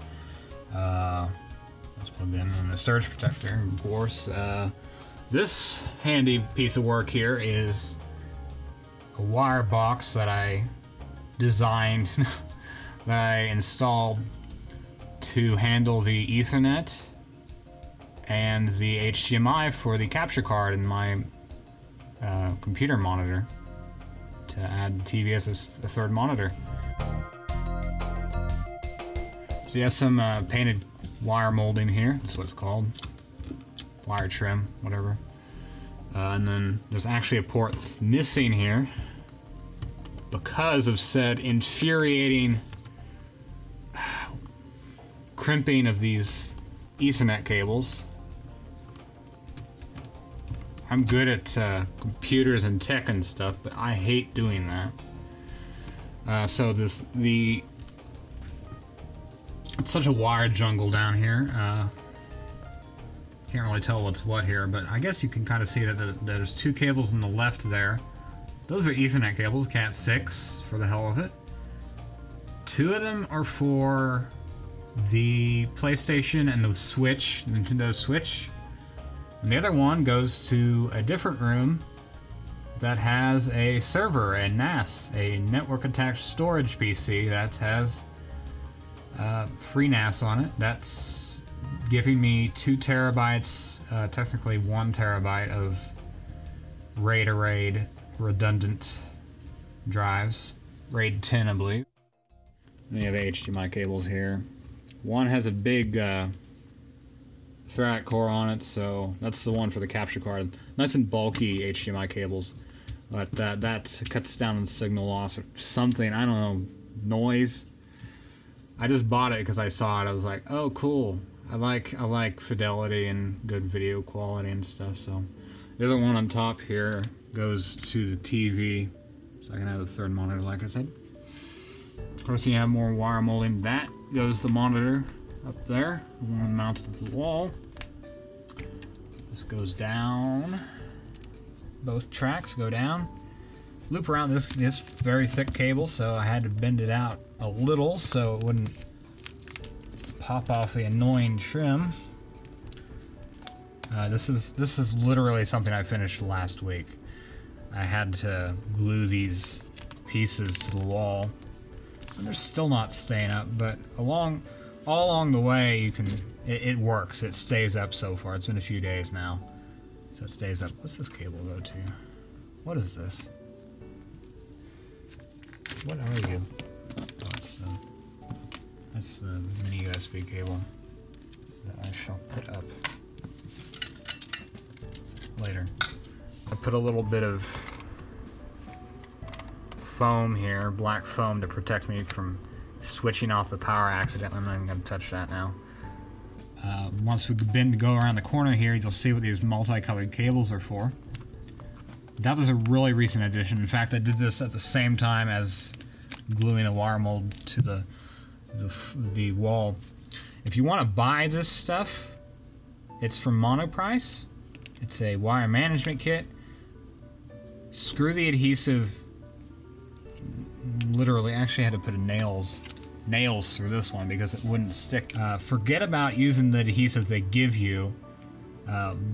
Let's plug in the surge protector, of course. This handy piece of work here is a wire box that I designed, that I installed to handle the Ethernet and the HDMI for the capture card in my computer monitor to add the TV as a third monitor. So you have some painted wire molding here. That's what it's called. Wire trim, whatever. And then there's actually a port that's missing here because of said infuriating crimping of these Ethernet cables. I'm good at computers and tech and stuff, but I hate doing that. So it's such a wire jungle down here. Can't really tell what's what here, but I guess you can kind of see that there's 2 cables on the left there. Those are Ethernet cables, Cat 6, for the hell of it. 2 of them are for the PlayStation and the Switch, Nintendo Switch. And the other one goes to a different room that has a server, a NAS, a network attached storage PC that has free NAS on it. That's giving me 2 terabytes, technically 1 terabyte of RAID redundant drives. RAID 10, I believe. And you have HDMI cables here. One has a big ferrite core on it, so that's the one for the capture card. Nice and bulky HDMI cables, but that cuts down on signal loss or something. I don't know, noise. I just bought it because I saw it. I was like, oh, cool. I like fidelity and good video quality and stuff. So the other one on top here goes to the TV, so I can have the third monitor, like I said. Of course, you have more wire molding. That goes the monitor up there, the one mounted to the wall. This goes down. Both tracks go down. Loop around this very thick cable, so I had to bend it out a little so it wouldn't pop off the annoying trim. This is literally something I finished last week. I had to glue these pieces to the wall, and they're still not staying up. But along all along the way, you can. It works. It stays up so far. It's been a few days now, so it stays up. What's this cable go to? What is this? What are you? Oh, that's the mini USB cable that I shall put up later. I put a little bit of foam here, black foam, to protect me from switching off the power accidentally. I'm not even going to touch that now. Once we go around the corner here, you'll see what these multicolored cables are for. That was a really recent addition. In fact, I did this at the same time as gluing a wire mold to the wall. If you want to buy this stuff, it's from Monoprice. It's a wire management kit. Screw the adhesive. Literally, actually had to put nails through this one because it wouldn't stick. Forget about using the adhesive they give you.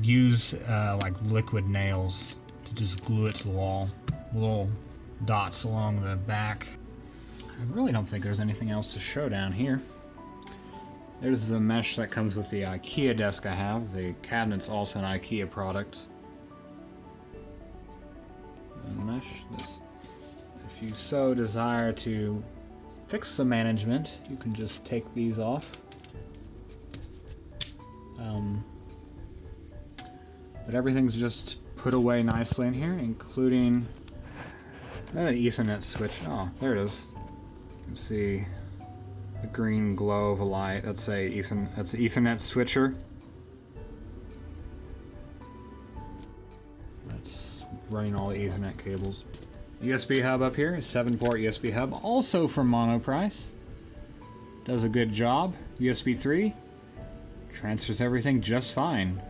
Use like liquid nails to just glue it to the wall. Little dots along the back. I really don't think there's anything else to show down here. There's the mesh that comes with the IKEA desk I have. The cabinet's also an IKEA product. And mesh. This, if you so desire to fix the management, you can just take these off. But everything's just put away nicely in here, including an Ethernet switch. Oh, there it is. You can see the green glow of a light. That's the Ethernet switcher. That's running all the Ethernet cables. USB hub up here, a 7-port USB hub, also from Monoprice. Does a good job. USB 3 transfers everything just fine.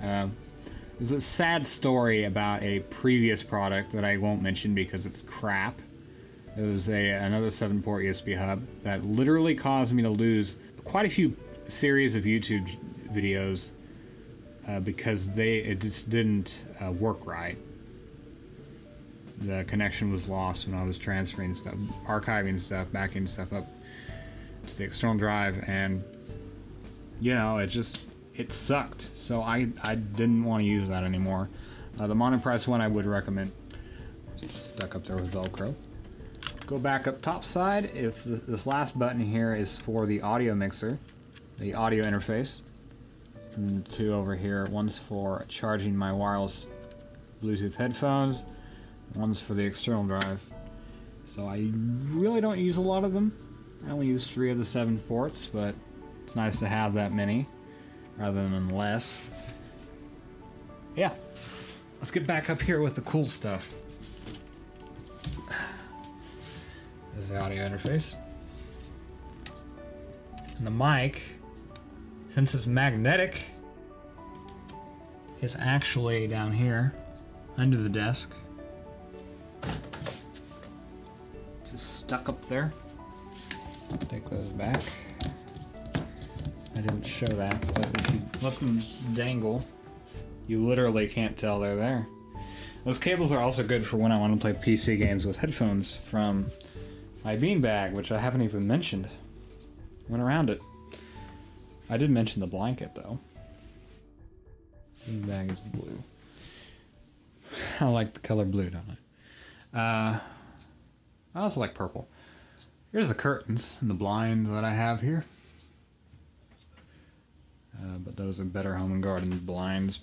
There's a sad story about a previous product that I won't mention because it's crap. It was another 7-port USB hub that literally caused me to lose quite a few series of YouTube videos because it just didn't work right. The connection was lost when I was transferring stuff, archiving stuff, backing stuff up to the external drive, and you know, it sucked. So I didn't want to use that anymore. The Monoprice one I would recommend. Just stuck up there with Velcro. Go back up top side. This last button here is for the audio mixer, the audio interface. And the two over here, one's for charging my wireless Bluetooth headphones, one's for the external drive. So I really don't use a lot of them. I only use 3 of the 7 ports, but it's nice to have that many rather than less. Yeah, let's get back up here with the cool stuff. There's the audio interface. And the mic, since it's magnetic, is actually down here under the desk. Just stuck up there. Take those back. I didn't show that, but if you let them dangle, you literally can't tell they're there. Those cables are also good for when I want to play PC games with headphones from my beanbag, which I haven't even mentioned. Went around it. I did mention the blanket, though. Beanbag is blue. I like the color blue, don't I? I also like purple. Here's the curtains and the blinds that I have here. But those are Better Home and Garden blinds.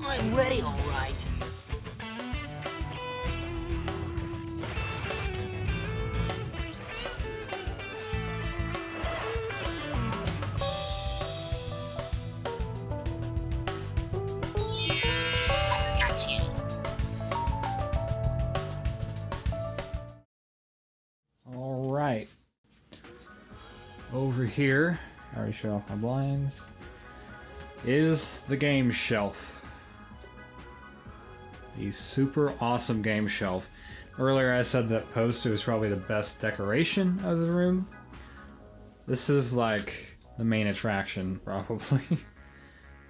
I'm ready, all right. All right. Over here, I already showed off my blinds, is the game shelf. The super awesome game shelf. Earlier I said that poster is probably the best decoration of the room. This is like the main attraction, probably.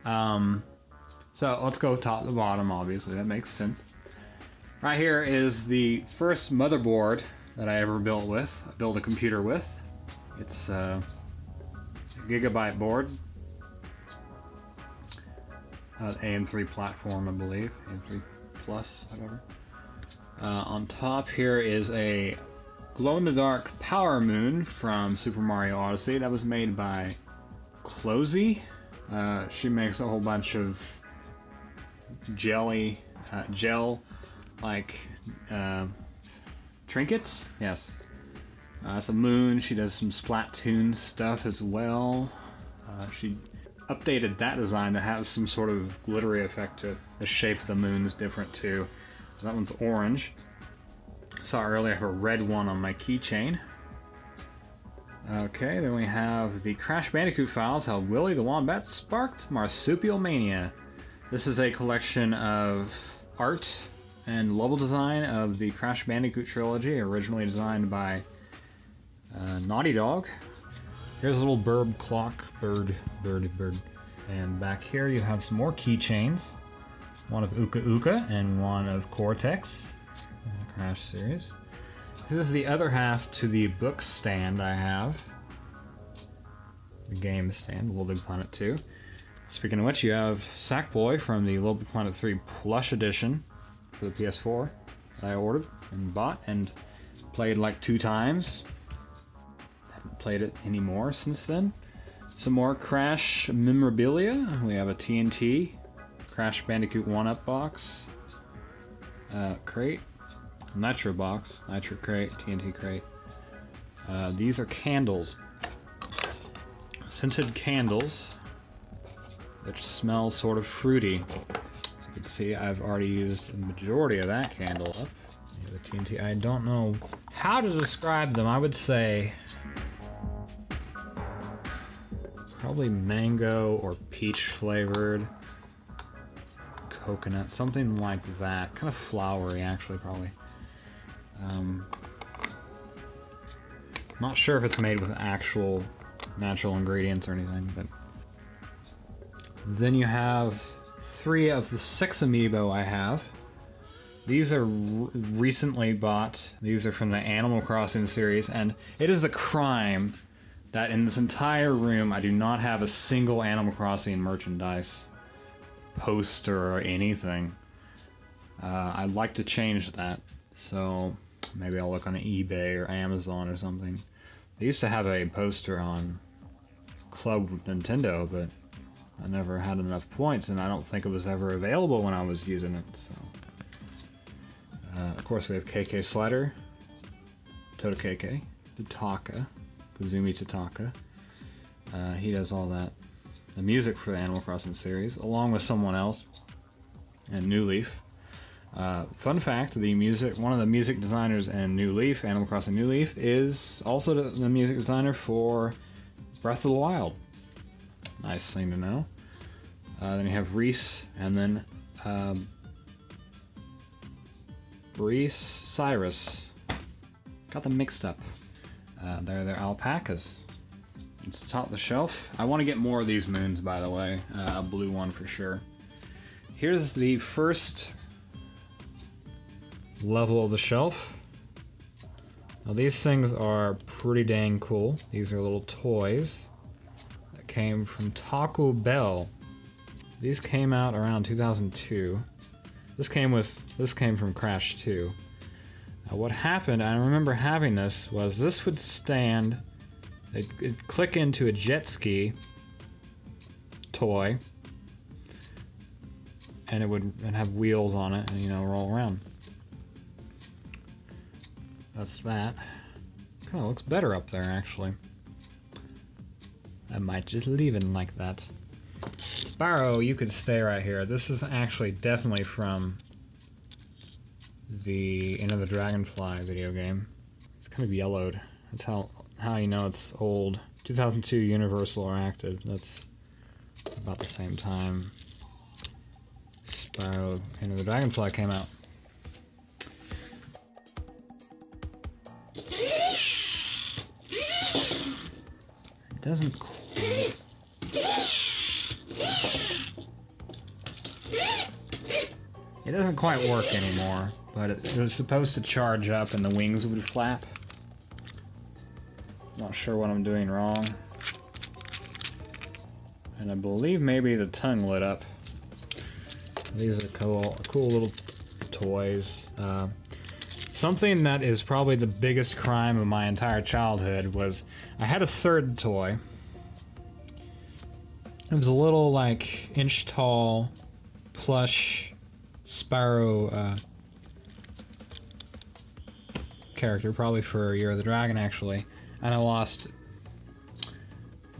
So let's go top to bottom, obviously, that makes sense. Right here is the first motherboard that I ever built a computer with. It's a gigabyte board. AM3 platform, I believe. AM3 Plus, whatever. On top here is a glow-in-the-dark Power Moon from Super Mario Odyssey. That was made by Closey. She makes a whole bunch of gel-like trinkets. Yes. It's a moon. She does some Splatoon stuff as well. She updated that design to have some sort of glittery effect to it. The shape of the moon is different too. That one's orange. Saw earlier I have a red one on my keychain. Okay, then we have the Crash Bandicoot files, how Willy the Wombat sparked marsupial mania. This is a collection of art and level design of the Crash Bandicoot trilogy, originally designed by Naughty Dog. Here's a little bird clock, bird. And back here you have some more keychains. One of Uka Uka and one of Cortex in the Crash series. This is the other half to the book stand I have. The game stand, Little Big Planet 2. Speaking of which, you have Sackboy from the Little Big Planet 3 Plush Edition for the PS4 that I ordered and bought and played like 2 times. Haven't played it anymore since then. Some more Crash memorabilia. We have a TNT, Crash Bandicoot 1-Up box, crate, Nitro box, Nitro crate, TNT crate. These are candles. Scented candles, which smell sort of fruity. As you can see, I've already used the majority of that candle up. The TNT, I don't know how to describe them. I would say probably mango or peach flavored, coconut, something like that. Kind of flowery, actually, probably. Not sure if it's made with actual natural ingredients or anything, but then you have 3 of the 6 amiibo I have. These are recently bought. These are from the Animal Crossing series, and it is a crime that in this entire room I do not have a single Animal Crossing merchandise poster or anything. I'd like to change that, so maybe I'll look on eBay or Amazon or something. They used to have a poster on Club Nintendo, but I never had enough points, and I don't think it was ever available when I was using it. So, of course, we have KK Slider, Toto KK, Tataka, Kazumi Tataka. He does all that, the music for the Animal Crossing series, along with someone else, and New Leaf. Fun fact: one of the music designers in New Leaf, Animal Crossing New Leaf, is also the music designer for Breath of the Wild. Nice thing to know. Then you have Reese, and then Reese Cyrus. Got them mixed up. They're alpacas. It's top of the shelf. I want to get more of these moons, by the way. A blue one for sure. Here's the first level of the shelf. Now these things are pretty dang cool. These are little toys that came from Taco Bell. These came out around 2002. This came from Crash 2. What happened, I remember having this, was this would stand, it'd click into a jet ski toy, and it would have wheels on it and, you know, roll around. That's that. Kind of looks better up there, actually. I might just leave it like that. Sparrow, you could stay right here. This is actually definitely from the Enter the Dragonfly video game. It's kind of yellowed. That's how you know it's old. 2002 Universal Interactive. That's about the same time Sparrow Enter the Dragonfly came out. It doesn't It doesn't quite work anymore, but it was supposed to charge up and the wings would flap. Not sure what I'm doing wrong. And I believe maybe the tongue lit up. These are cool little toys. Something that is probably the biggest crime of my entire childhood was I had a third toy. It was a little, like, inch-tall, plush Sparrow character, probably for Year of the Dragon, actually, and I lost it.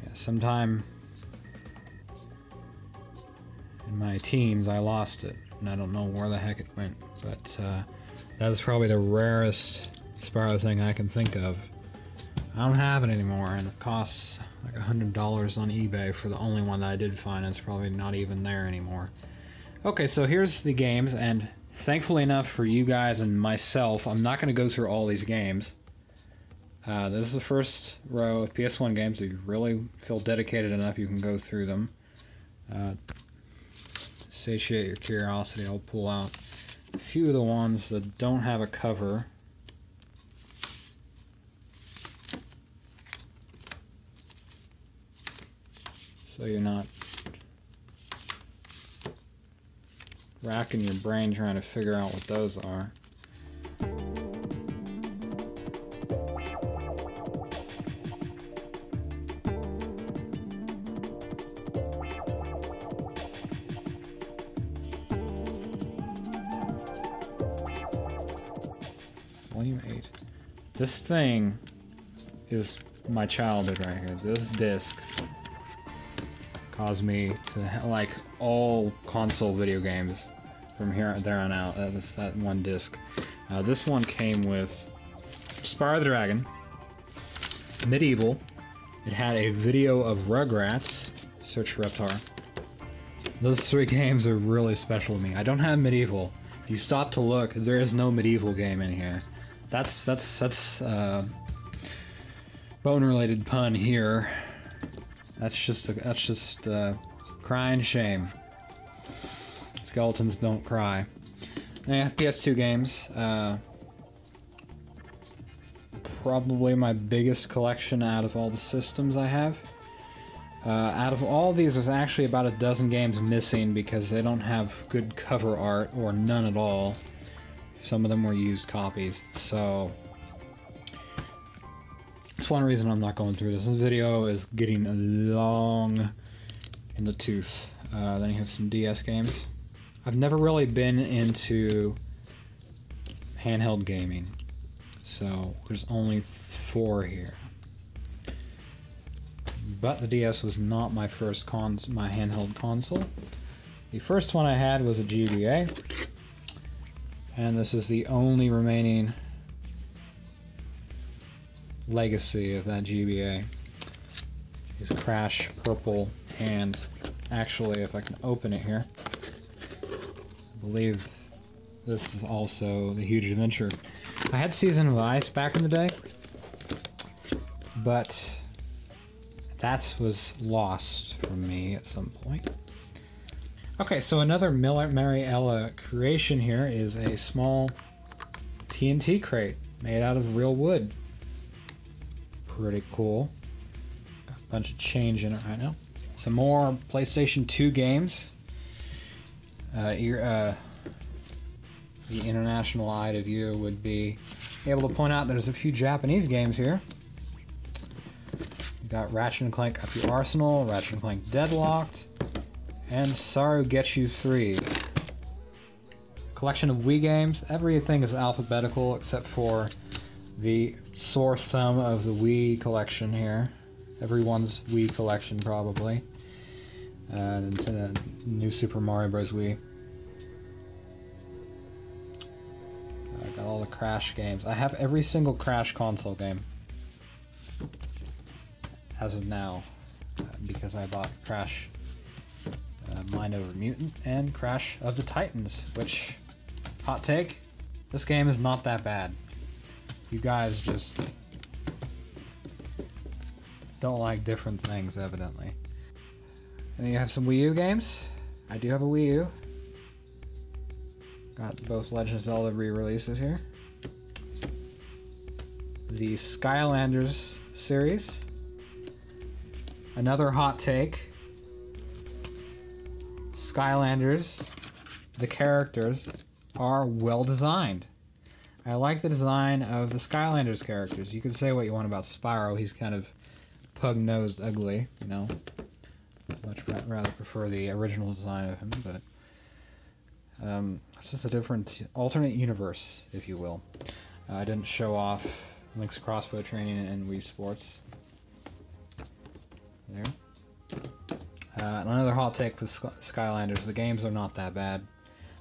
Yeah, sometime in my teens, I lost it, and I don't know where the heck it went, but that is probably the rarest Sparrow thing I can think of. I don't have it anymore, and it costs like $100 on eBay for the only one that I did find. It's probably not even there anymore. Okay, so here's the games, and thankfully enough for you guys and myself, I'm not going to go through all these games. This is the first row of PS1 games. If you really feel dedicated enough, you can go through them. Satiate your curiosity, I'll pull out a few of the ones that don't have a cover. So you're not racking your brain trying to figure out what those are. Volume 8. This thing is my childhood right here. This disc caused me to like all console video games from there on out. That's that one disc. This one came with Spyro the Dragon, Medieval. It had a video of Rugrats. Search for Reptar. Those three games are really special to me. I don't have Medieval. If you stop to look, there is no Medieval game in here. That's bone-related pun here. That's just crying shame. Skeletons don't cry. Yeah, PS2 games. Probably my biggest collection out of all the systems I have. Out of all these, there's actually about a dozen games missing because they don't have good cover art, or none at all. Some of them were used copies, so that's one reason I'm not going through this. This video is getting long in the tooth. Then you have some DS games. I've never really been into handheld gaming, so there's only 4 here. But the DS was not my first my handheld console. The first one I had was a GBA, and this is the only remaining legacy of that GBA. His Crash purple hand. Actually, if I can open it here, I believe this is also the Huge Adventure. I had Season of Ice back in the day, but that was lost from me at some point. Okay, so another Mary Ella creation here is a small TNT crate made out of real wood. Pretty cool. Got a bunch of change in it right now. Some more PlayStation 2 games. The international eye of you would be able to point out there's a few Japanese games here. You got Ratchet and Clank Up Your Arsenal, Ratchet and Clank Deadlocked, and Saru Get You 3. Collection of Wii games. Everything is alphabetical except for the sore thumb of the Wii collection here. Everyone's Wii collection, probably. Nintendo New Super Mario Bros. Wii. I got all the Crash games. I have every single Crash console game as of now, because I bought Crash Mind Over Mutant and Crash of the Titans, which, hot take, this game is not that bad. You guys just don't like different things, evidently. And then you have some Wii U games. I do have a Wii U. Got both Legend of Zelda re-releases here. The Skylanders series. Another hot take. Skylanders, the characters, are well designed. I like the design of the Skylanders characters. You can say what you want about Spyro. He's kind of pug-nosed, ugly, you know. Much rather prefer the original design of him, but it's just a different alternate universe, if you will. I didn't show off Link's crossbow training in Wii Sports. There. Another hot take with Skylanders. The games are not that bad.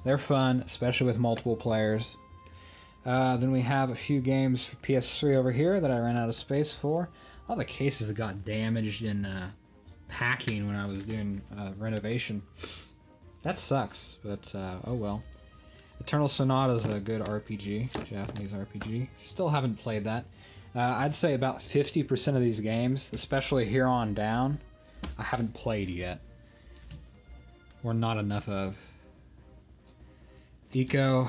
They're fun, especially with multiple players. Then we have a few games for PS3 over here that I ran out of space for. All the cases got damaged in packing when I was doing Renovation. That sucks, but oh well. Eternal Sonata is a good RPG, Japanese RPG. Still haven't played that. I'd say about 50% of these games, especially here on down, I haven't played yet. Or not enough of. Eco,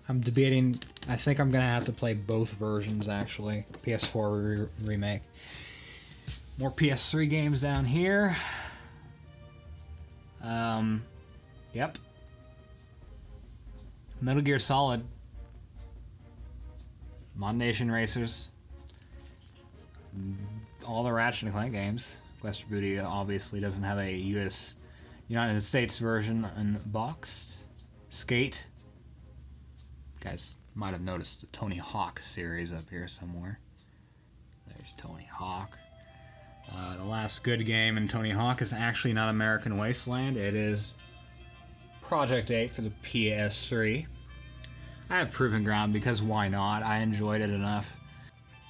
I'm debating. I think I'm gonna have to play both versions actually. PS4 remake. More PS3 games down here. Yep. Metal Gear Solid. Mod Nation Racers. All the Ratchet and Clank games. Western Booty obviously doesn't have a United States version unboxed. Skate. You guys might have noticed the Tony Hawk series up here somewhere. There's Tony Hawk. The last good game in Tony Hawk is actually not American Wasteland. It is Project 8 for the PS3. I have Proving Ground because why not? I enjoyed it enough.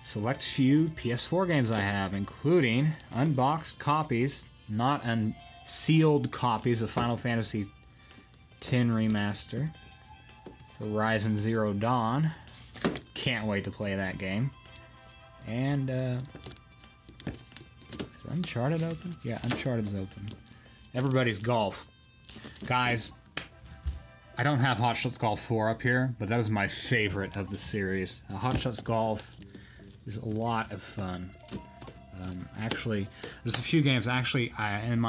Select few PS4 games I have, including unboxed copies, not unsealed copies of Final Fantasy X Remaster, Horizon Zero Dawn. Can't wait to play that game. And, is Uncharted open? Yeah, Uncharted's open. Everybody's Golf. Guys, I don't have Hot Shots Golf 4 up here, but that is my favorite of the series. Hot Shots Golf is a lot of fun. Actually, there's a few games. Actually, in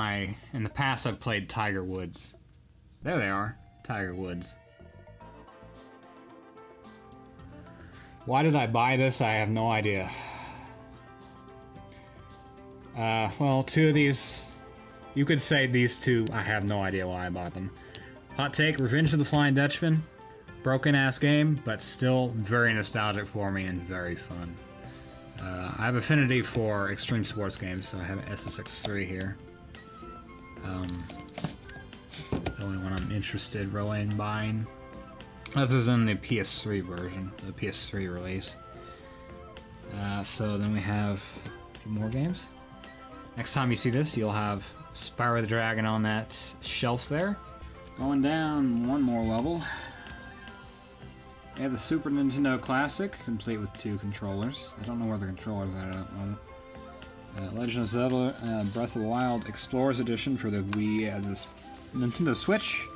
the past I've played Tiger Woods. There they are, Tiger Woods. Why did I buy this? I have no idea. Well, two of these, you could say these two, I have no idea why I bought them. Hot take, Revenge of the Flying Dutchman. Broken ass game, but still very nostalgic for me and very fun. I have affinity for extreme sports games, so I have SSX3 here. The only one I'm interested really in buying, other than the PS3 version, the PS3 release. So then we have a few more games. Next time you see this, you'll have Spyro the Dragon on that shelf there. Going down one more level. We have the Super Nintendo Classic, complete with 2 controllers. I don't know where the controllers are at the moment. Legend of Zelda Breath of the Wild Explorers Edition for the Wii, the Nintendo Switch.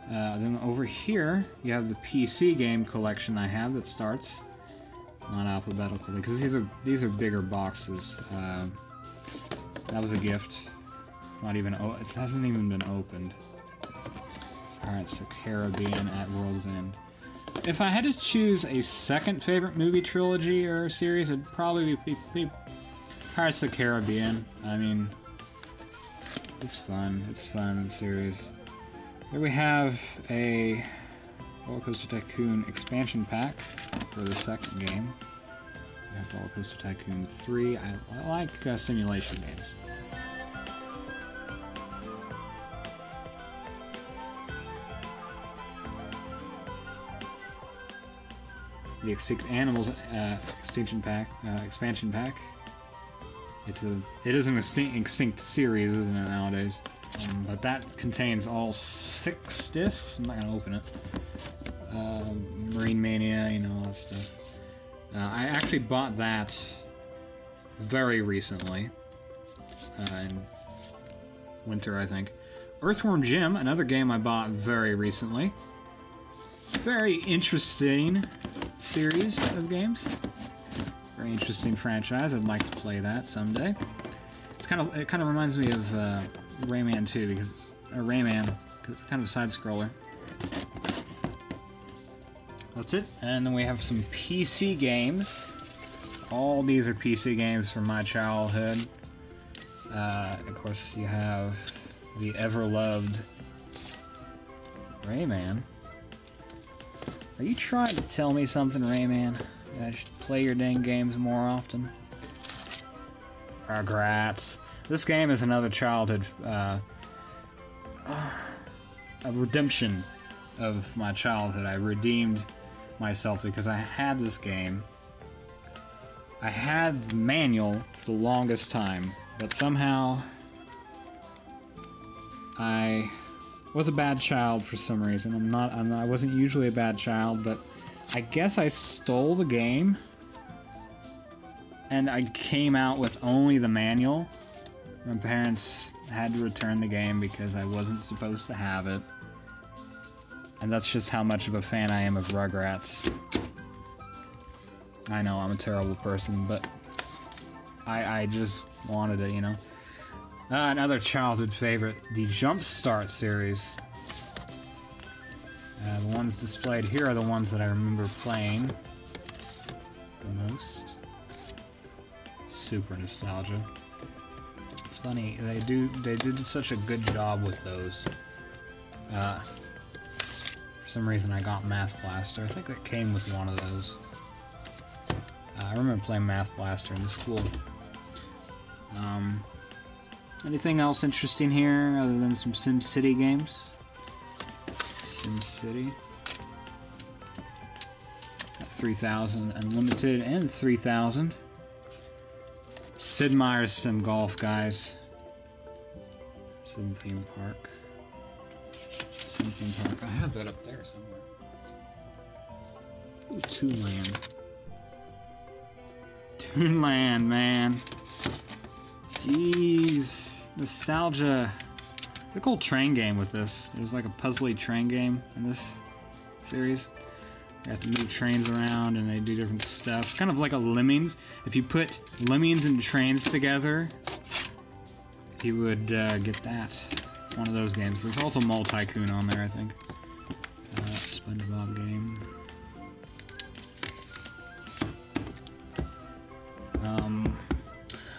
Then over here, you have the PC game collection I have that starts. Not alphabetical, because these are bigger boxes. That was a gift. It's not even. It hasn't even been opened. Pirates of the Caribbean at World's End. If I had to choose a second favorite movie trilogy or series, it'd probably be Pirates of the Caribbean. I mean, it's fun. It's fun series. Here we have a Roller Coaster Tycoon expansion pack for the second game. We have Roller Coaster Tycoon 3. I like simulation games. The Extinct Animals expansion pack. It is an extinct series, isn't it, nowadays? But that contains all 6 discs. I'm not gonna open it. Marine Mania, you know, all that stuff. I actually bought that very recently. In winter, I think. Earthworm Jim, another game I bought very recently. Very interesting series of games. Very interesting franchise. I'd like to play that someday. It kind of reminds me of Rayman 2 because it's kind of a side scroller. That's it. And then we have some PC games. All these are PC games from my childhood. Of course, you have the ever-loved Rayman. Are you trying to tell me something, Rayman? That I should play your dang games more often? Rugrats. This game is another childhood, a redemption of my childhood. I redeemed myself because I had this game. I had the manual the longest time, but somehow I was a bad child for some reason. I wasn't usually a bad child, but I guess I stole the game and I came out with only the manual. My parents had to return the game because I wasn't supposed to have it. And that's just how much of a fan I am of Rugrats. I know I'm a terrible person, but I just wanted it, you know. Another childhood favorite, the Jumpstart series. The ones displayed here are the ones that I remember playing the most. Super nostalgia. It's funny, they did such a good job with those. For some reason I got Math Blaster. I think that came with one of those. I remember playing Math Blaster in school. Anything else interesting here other than some SimCity games? SimCity. 3000 Unlimited and 3000. Sid Meier's Sim Golf, guys. Sim Theme Park. Sim Theme Park. I have that up there somewhere. Ooh, Toonland. Toonland, man. Jeez. Nostalgia. The cool train game with this. There's like a puzzly train game in this series. You have to move trains around and they do different stuff. Kind of like a Lemmings. If you put Lemmings and trains together, you would get that. One of those games. There's also Mole Tycoon on there, I think. SpongeBob game.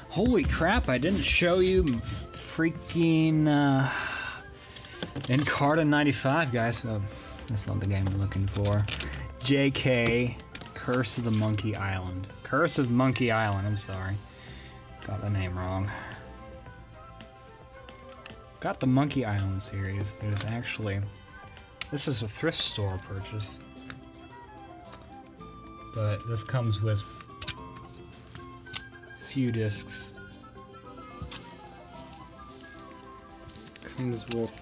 Holy crap, I didn't show you freaking Encarta 95, guys. Oh, that's not the game I'm looking for. JK, Curse of the Monkey Island. Curse of Monkey Island, I'm sorry. Got the name wrong. Got the Monkey Island series. There's actually... This is a thrift store purchase. But this comes with few discs. Comes with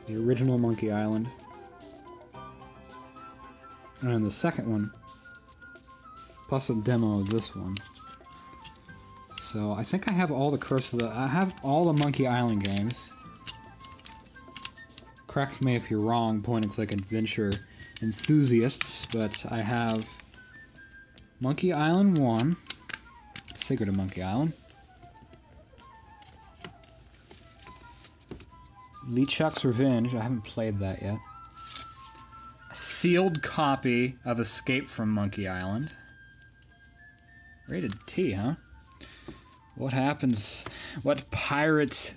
the original Monkey Island. And the second one. Plus a demo of this one. So I think I have all the Curse of the... I have all the Monkey Island games. Correct me if you're wrong, point-and-click adventure enthusiasts, but I have Monkey Island 1, Secret of Monkey Island, LeChuck's Revenge, I haven't played that yet, a sealed copy of Escape from Monkey Island, rated T, huh? What happens, what pirate,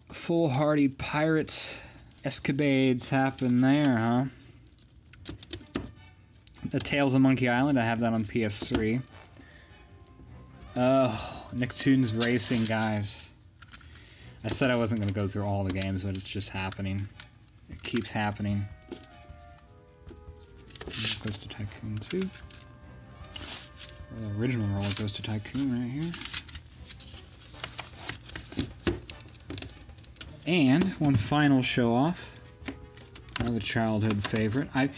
foolhardy pirate escapades happen there, huh? The Tales of Monkey Island, I have that on PS3. Oh, Nicktoons Racing, guys. I said I wasn't going to go through all the games, but it's just happening. It keeps happening. Crystal Tycoon 2. The original Roller Coaster Tycoon right here. And one final show off. Another childhood favorite. I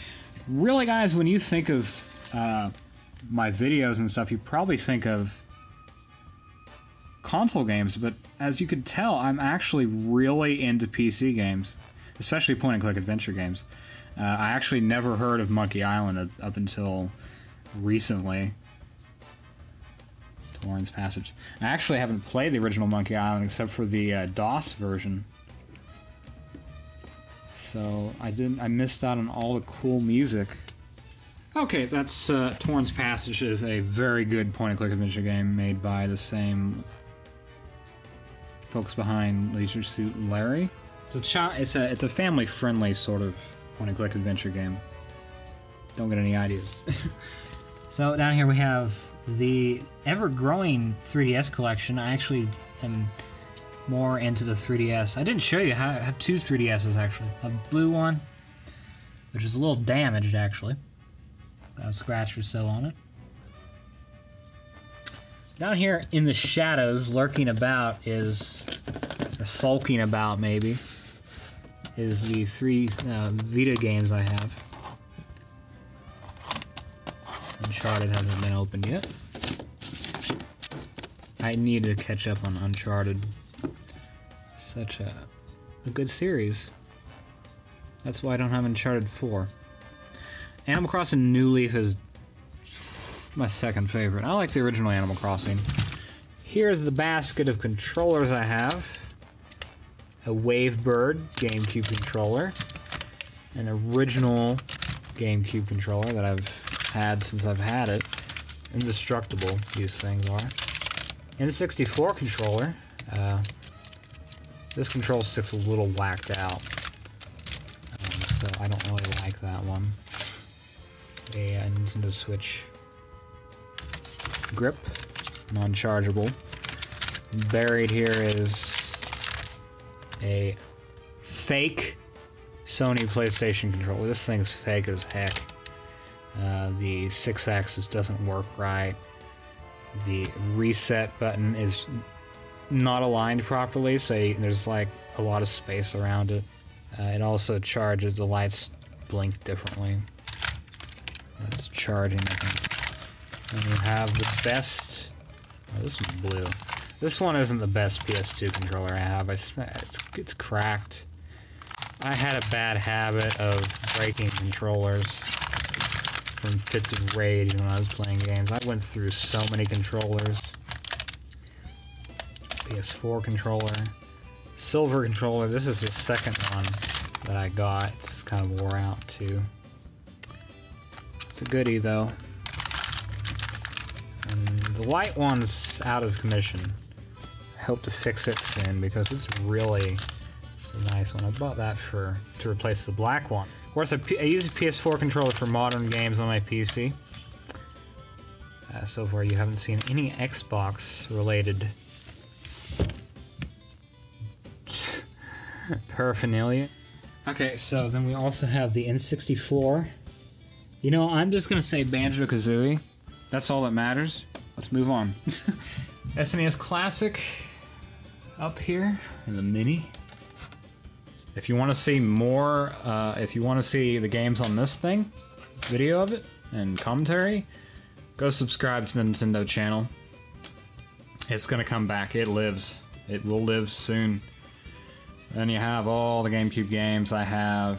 really, guys, when you think of my videos and stuff, you probably think of console games, but as you could tell, I'm actually really into PC games, especially point-and-click adventure games. I actually never heard of Monkey Island up until recently. Torrens Passage. I actually haven't played the original Monkey Island except for the DOS version. So I missed out on all the cool music. Okay, that's Torrens Passage is a very good point-and-click adventure game made by the same folks behind Leisure Suit Larry. It's a family-friendly sort of point-and-click adventure game. Don't get any ideas. So down here we have the ever-growing 3DS collection. I actually am more into the 3DS. I didn't show you. I have two 3DSs actually. A blue one, which is a little damaged actually. Got a scratch or so on it. Down here in the shadows, lurking about is, or sulking about maybe, is the three Vita games I have. Uncharted hasn't been opened yet. I need to catch up on Uncharted. Such a good series. That's why I don't have Uncharted 4. Animal Crossing New Leaf is my second favorite. I like the original Animal Crossing. Here's the basket of controllers I have. A Wavebird GameCube controller. An original GameCube controller that I've had since I've had it. Indestructible, these things are. N64 controller. This control stick's a little whacked out. So I don't really like that one. A Nintendo Switch grip, non-chargeable. Buried here is a fake Sony PlayStation controller. This thing's fake as heck. The 6-axis doesn't work right. The reset button is not aligned properly, so there's like a lot of space around it. It also charges, the lights blink differently. It's charging, I think. And you have the best... Oh, this one's blue. This one isn't the best PS2 controller I have. It's cracked. I had a bad habit of breaking controllers from fits of rage when I was playing games. I went through so many controllers. PS4 controller. Silver controller. This is the second one that I got. It's kind of wore out too. It's a goodie though. And the white one's out of commission. I hope to fix it soon because it's really a nice one. I bought that to replace the black one. Of course, I use a PS4 controller for modern games on my PC. So far, you haven't seen any Xbox-related paraphernalia. Okay, so then we also have the N64. You know, I'm just gonna say Banjo-Kazooie. That's all that matters. Let's move on. SNES Classic up here in the mini. If you want to see more, if you want to see the games on this thing, video of it, and commentary, go subscribe to the Nintendo channel. It's gonna come back. It lives. It will live soon. Then you have all the GameCube games I have.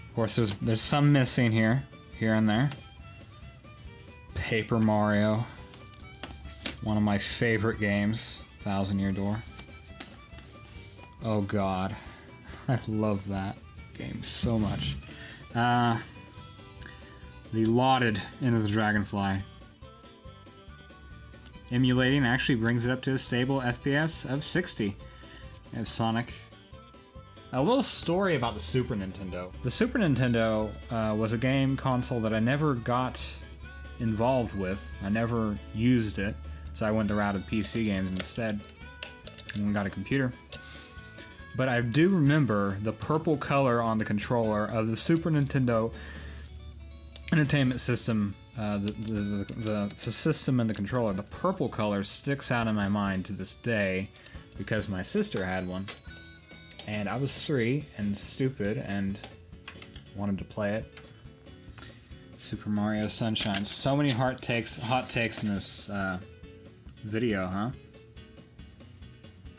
Of course, there's some missing here and there. Paper Mario, one of my favorite games, Thousand Year Door. Oh god, I love that game so much. The lauded Into the Dragonfly. Emulating actually brings it up to a stable FPS of 60. I have Sonic. A little story about the Super Nintendo. The Super Nintendo was a game console that I never got involved with. I never used it, so I went the route of PC games instead and got a computer. But I do remember the purple color on the controller of the Super Nintendo entertainment system, the system and the controller, the purple color sticks out in my mind to this day because my sister had one. And I was 3 and stupid and wanted to play it. Super Mario Sunshine. So many hot takes in this video, huh?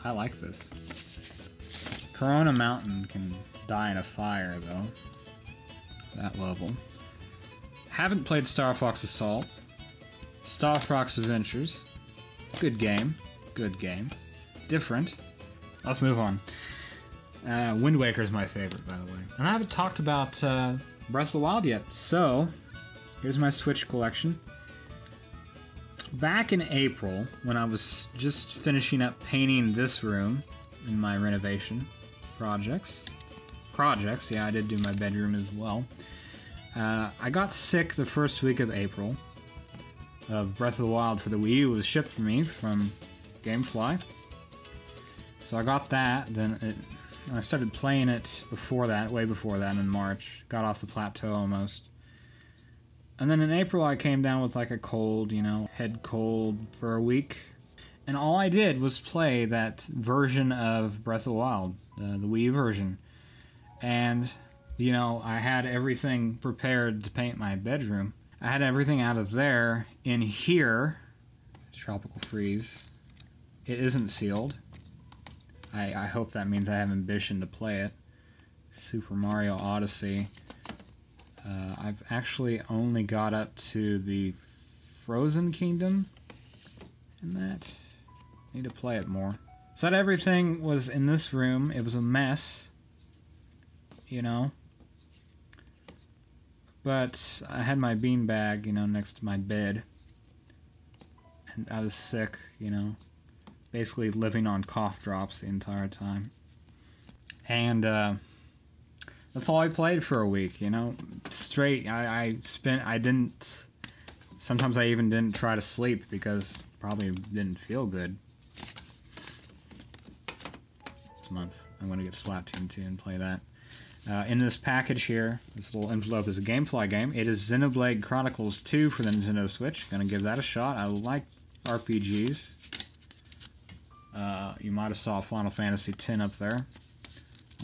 I like this. Corona Mountain can die in a fire, though. That level. Haven't played Star Fox Assault. Star Fox Adventures. Good game. Good game. Different. Let's move on. Wind Waker is my favorite, by the way. And I haven't talked about Breath of the Wild yet. So, here's my Switch collection. Back in April, when I was just finishing up painting this room in my renovation projects, yeah, I did do my bedroom as well. I got sick the first week of April of Breath of the Wild for the Wii U. It was shipped for me from Gamefly. So I got that, then I started playing it before that, way before that, in March. Got off the plateau almost. And then in April I came down with like a cold, you know, head cold for a week. And all I did was play that version of Breath of the Wild, the Wii U version. And, you know, I had everything prepared to paint my bedroom. I had everything out of there. In here, Tropical Freeze, it isn't sealed. I hope that means I have ambition to play it. Super Mario Odyssey. I've actually only got up to the Frozen Kingdom in that. Need to play it more. So that everything was in this room. It was a mess, you know. But I had my beanbag, you know, next to my bed. And I was sick, you know. Basically living on cough drops the entire time. And that's all I played for a week, you know. Straight, sometimes I even didn't try to sleep because probably didn't feel good. This month I'm going to get Splatoon 2 and play that. In this package here, this little envelope is a Gamefly game. It is Xenoblade Chronicles 2 for the Nintendo Switch. Gonna give that a shot. I like RPGs. You might have saw Final Fantasy X up there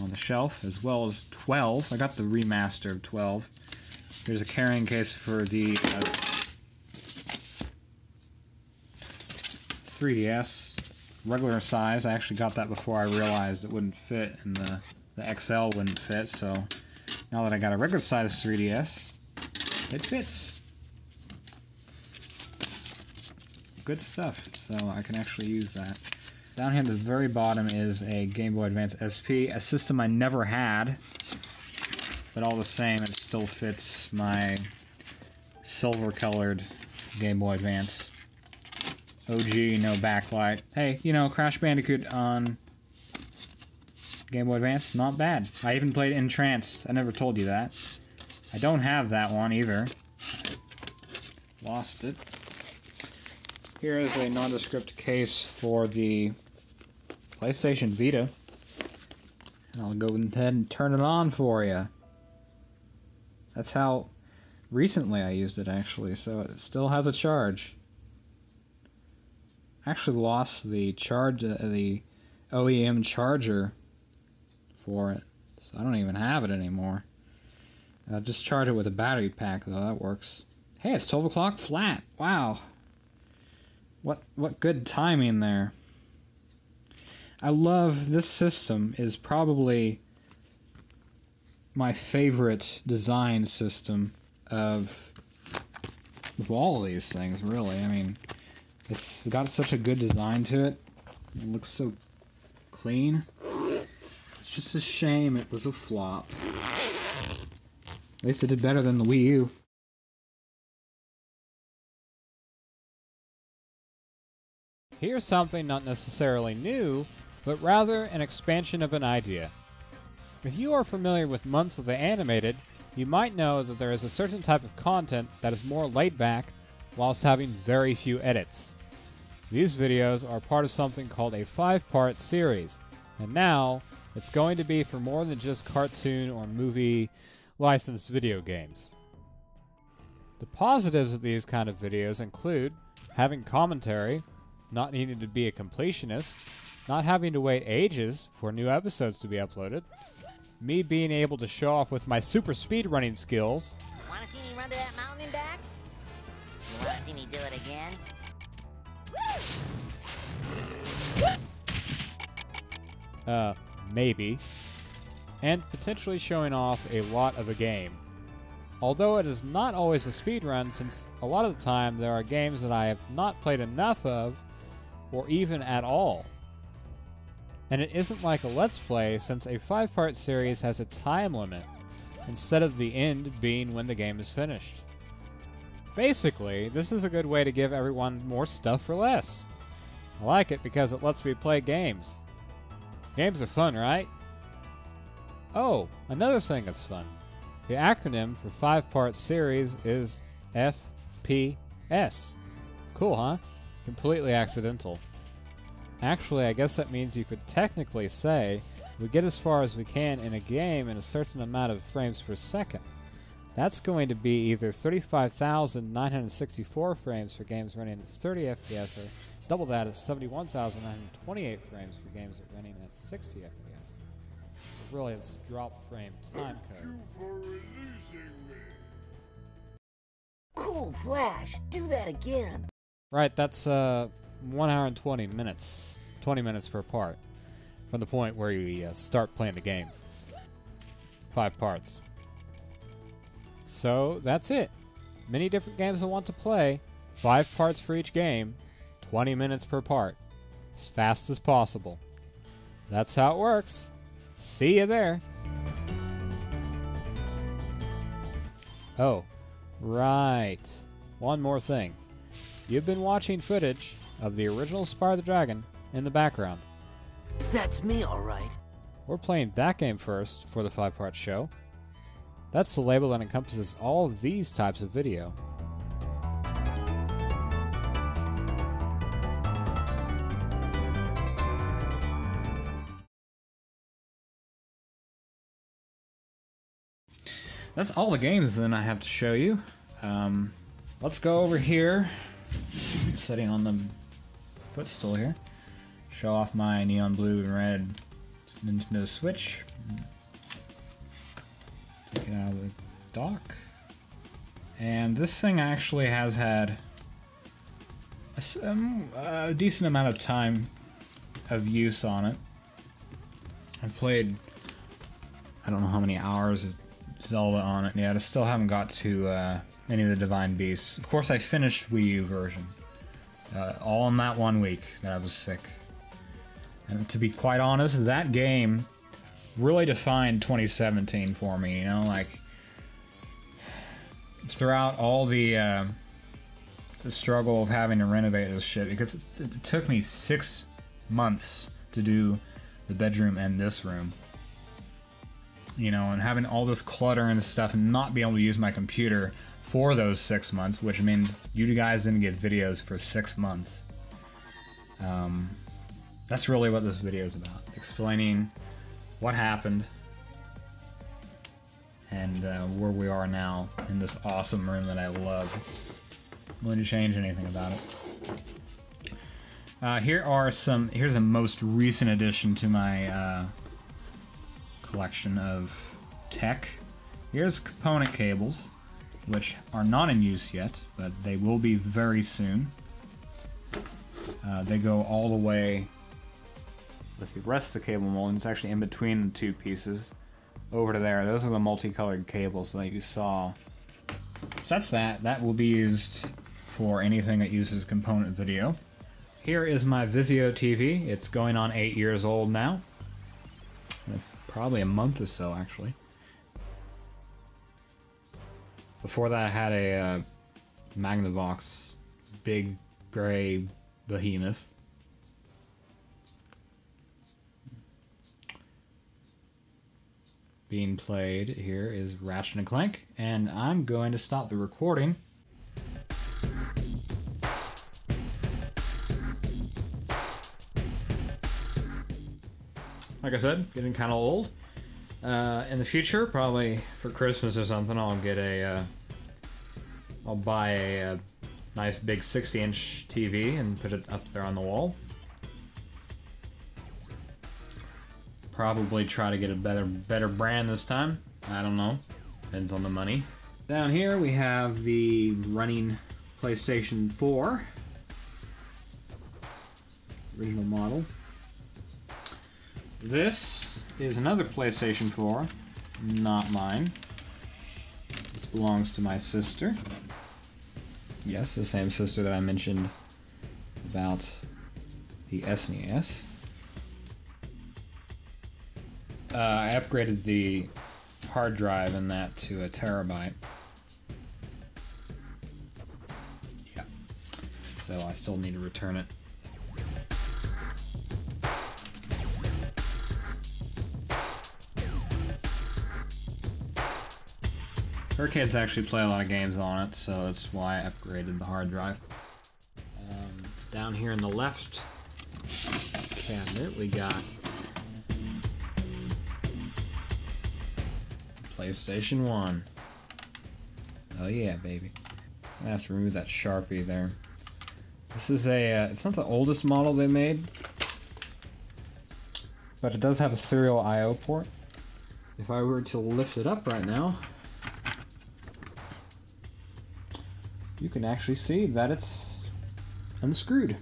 on the shelf, as well as 12. I got the remaster of 12. Here's a carrying case for the 3DS, regular size. I actually got that before I realized it wouldn't fit, and the XL wouldn't fit, so now that I got a regular size 3DS, it fits. Good stuff, so I can actually use that. Down here at the very bottom is a Game Boy Advance SP, a system I never had, but all the same, it still fits my silver-colored Game Boy Advance. OG, no backlight. Hey, you know, Crash Bandicoot on Game Boy Advance, not bad. I even played Entranced. I never told you that. I don't have that one either. Lost it. Here is a nondescript case for the PlayStation Vita. And I'll go ahead and turn it on for you. That's how recently I used it, actually, so it still has a charge. I actually lost the the OEM charger for it, so I don't even have it anymore. I'll just charge it with a battery pack, though. That works. Hey, it's 12 o'clock flat. Wow. What good timing there. I love this system. Is probably my favorite design system of all of these things, really. I mean, it's got such a good design to it. It looks so clean. It's just a shame it was a flop. At least it did better than the Wii U. Here's something not necessarily new, but rather an expansion of an idea. If you are familiar with monthly animated, you might know that there is a certain type of content that is more laid back whilst having very few edits. These videos are part of something called a 5-part series, and now it's going to be for more than just cartoon or movie licensed video games. The positives of these kind of videos include having commentary, not needing to be a completionist, not having to wait ages for new episodes to be uploaded, me being able to show off with my super speedrunning skills. Wanna see me run to that mountain and back? You wanna see me do it again? Maybe. And potentially showing off a lot of a game. Although it is not always a speedrun, since a lot of the time there are games that I have not played enough of, or even at all. And it isn't like a Let's Play, since a 5-part series has a time limit, instead of the end being when the game is finished. Basically, this is a good way to give everyone more stuff for less. I like it because it lets me play games. Games are fun, right? Oh, another thing that's fun. The acronym for 5-part series is FPS. Cool, huh? Completely accidental. Actually, I guess that means you could technically say we get as far as we can in a game in a certain amount of frames per second. That's going to be either 35,964 frames for games running at 30 FPS, or double that is 71,928 frames for games that are running at 60 FPS. Really, it's drop frame time code. Cool Flash, do that again. Right, that's 1 hour and 20 minutes. 20 minutes per part. From the point where you start playing the game. 5 parts. So, that's it. Many different games I want to play. 5 parts for each game. 20 minutes per part. As fast as possible. That's how it works. See you there. Oh, right. One more thing. You've been watching footage of the original Spyro the Dragon in the background. That's me, alright. We're playing that game first for the 5-part show. That's the label that encompasses all of these types of video. That's all the games then I have to show you. Let's go over here. Sitting on the footstool here. Show off my neon blue and red Nintendo Switch. Take it out of the dock. And this thing actually has had a decent amount of time of use on it. I've played, I don't know how many hours of Zelda on it yet. I still haven't got to any of the Divine Beasts. Of course, I finished Wii U version. All in that 1 week that I was sick. And to be quite honest, that game really defined 2017 for me, you know, like throughout all the struggle of having to renovate this shit, because it took me 6 months to do the bedroom and this room. You know, and having all this clutter and stuff and not being able to use my computer for those 6 months, which means you guys didn't get videos for 6 months. That's really what this video is about. Explaining what happened and where we are now in this awesome room that I love. I'm willing to change anything about it. Here's a most recent addition to my collection of tech. Here's component cables, which are not in use yet, but they will be very soon. They go all the way with the rest of the cable molding. It's actually in between the two pieces over to there. Those are the multicolored cables that you saw. So that's that. That will be used for anything that uses component video. Here is my Vizio TV. It's going on 8 years old now. Probably a month or so, actually. Before that, I had a Magnavox big gray behemoth. Being played here is Ratchet and Clank, and I'm going to stop the recording. Like I said, getting kind of old. In the future, probably for Christmas or something, I'll get a I'll buy a nice big 60-inch TV and put it up there on the wall. Probably try to get a better brand this time. I don't know. Depends on the money. Down here we have the running PlayStation 4. Original model. This is another PlayStation 4. Not mine. This belongs to my sister. Yes, the same sister that I mentioned about the SNES. I upgraded the hard drive in that to a terabyte. Yeah. So I still need to return it. Her kids actually play a lot of games on it, so that's why I upgraded the hard drive. Down here in the left cabinet, we got PlayStation 1. Oh yeah, baby. I have to remove that Sharpie there. This is a, it's not the oldest model they made, but it does have a serial I/O port. If I were to lift it up right now, you can actually see that it's unscrewed.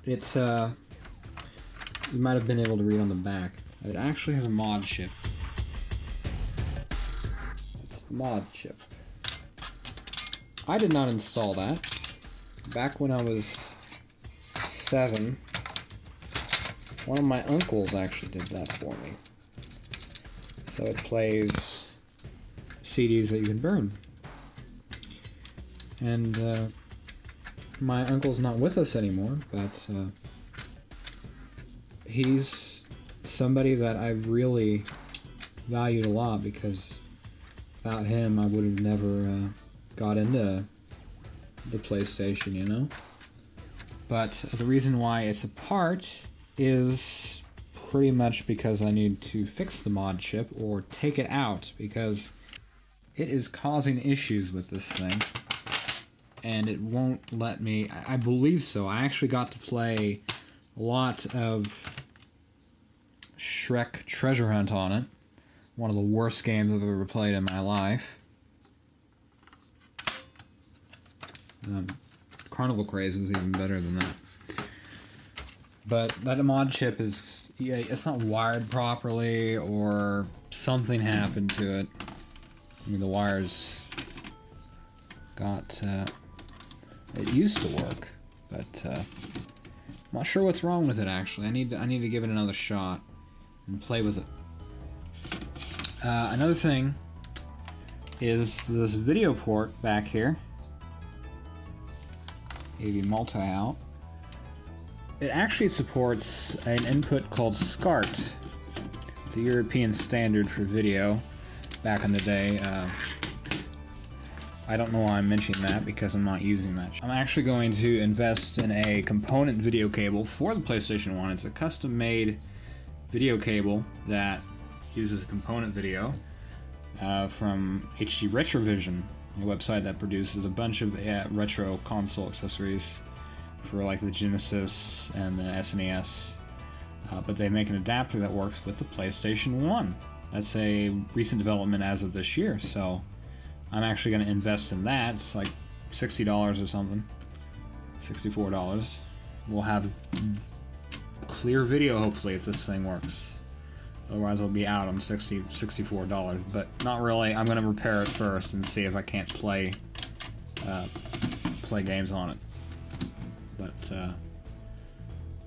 It's, you might have been able to read on the back. It actually has a mod chip. It's the mod chip. I did not install that. Back when I was 7, one of my uncles actually did that for me. So it plays CDs that you can burn. And my uncle's not with us anymore, but he's somebody that I've really valued a lot, because without him I would have never got into the PlayStation, you know? But the reason why it's apart is pretty much because I need to fix the mod chip or take it out, because it is causing issues with this thing. And it won't let me, I believe so. I actually got to play a lot of Shrek Treasure Hunt on it. One of the worst games I've ever played in my life. Carnival Craze was even better than that. But that mod chip is, yeah, it's not wired properly, or something happened to it. I mean, the wires got, it used to work, but I'm not sure what's wrong with it actually. I need to give it another shot and play with it. Another thing is this video port back here. AV multi-out. It actually supports an input called SCART. It's a European standard for video back in the day. I don't know why I'm mentioning that, because I'm not using that. I'm actually going to invest in a component video cable for the PlayStation 1. It's a custom-made video cable that uses a component video from HD Retrovision, a website that produces a bunch of retro console accessories for like the Genesis and the SNES. But they make an adapter that works with the PlayStation 1. That's a recent development as of this year, so I'm actually going to invest in that. It's like $60 or something. $64. We'll have clear video, hopefully, if this thing works. Otherwise, I'll be out on $64. But not really. I'm going to repair it first and see if I can't play games on it. But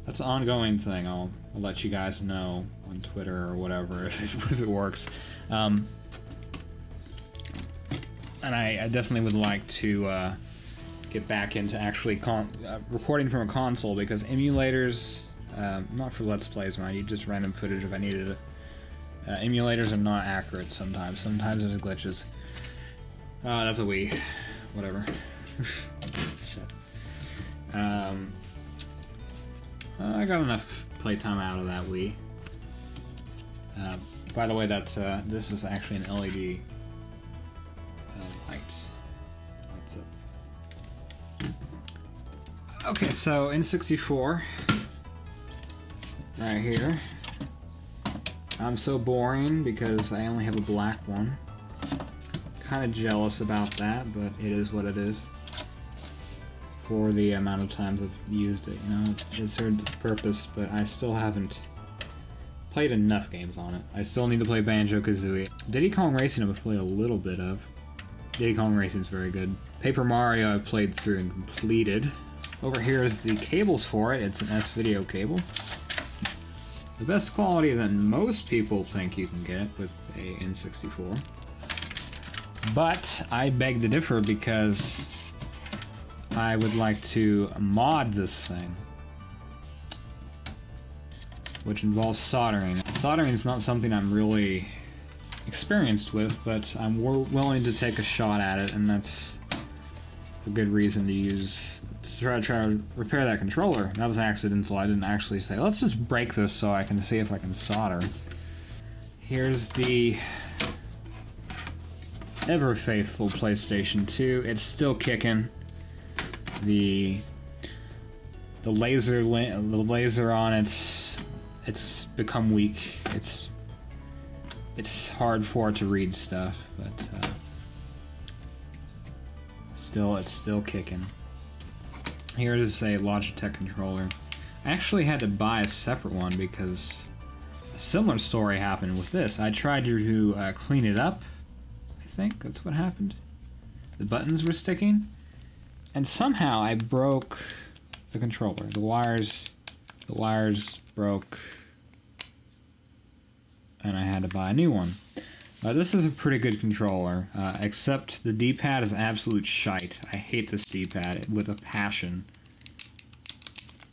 that's an ongoing thing. I'll let you guys know on Twitter or whatever if it works. And I definitely would like to get back into actually recording from a console, because emulators, not for Let's Plays, man, I need just random footage if I needed it. Emulators are not accurate sometimes. Sometimes there's glitches. That's a Wii. Whatever. Shit. I got enough playtime out of that Wii. By the way, that's this is actually an LED light. Lights up. Okay, so N64, right here. I'm so boring because I only have a black one. Kind of jealous about that, but it is what it is. For the amount of times I've used it, you know, it served its purpose, but I still haven't played enough games on it. I still need to play Banjo-Kazooie. Diddy Kong Racing I've played a little bit of. Diddy Kong Racing is very good. Paper Mario I've played through and completed. Over here is the cables for it. It's an S-Video cable. The best quality that most people think you can get with a N64. But I beg to differ because I would like to mod this thing, which involves soldering. Soldering is not something I'm really experienced with, but I'm willing to take a shot at it, and that's a good reason to try to repair that controller. That was accidental. I didn't actually say, let's just break this so I can see if I can solder. Here's the ever faithful PlayStation 2. It's still kicking. The laser on it's become weak. It's hard for it to read stuff, but it's still kicking. Here is a Logitech controller. I actually had to buy a separate one because a similar story happened with this. I tried to clean it up. I think that's what happened. The buttons were sticking, and somehow I broke the controller. The wires broke, and I had to buy a new one. This is a pretty good controller, except the D-pad is absolute shite. I hate this D-pad with a passion.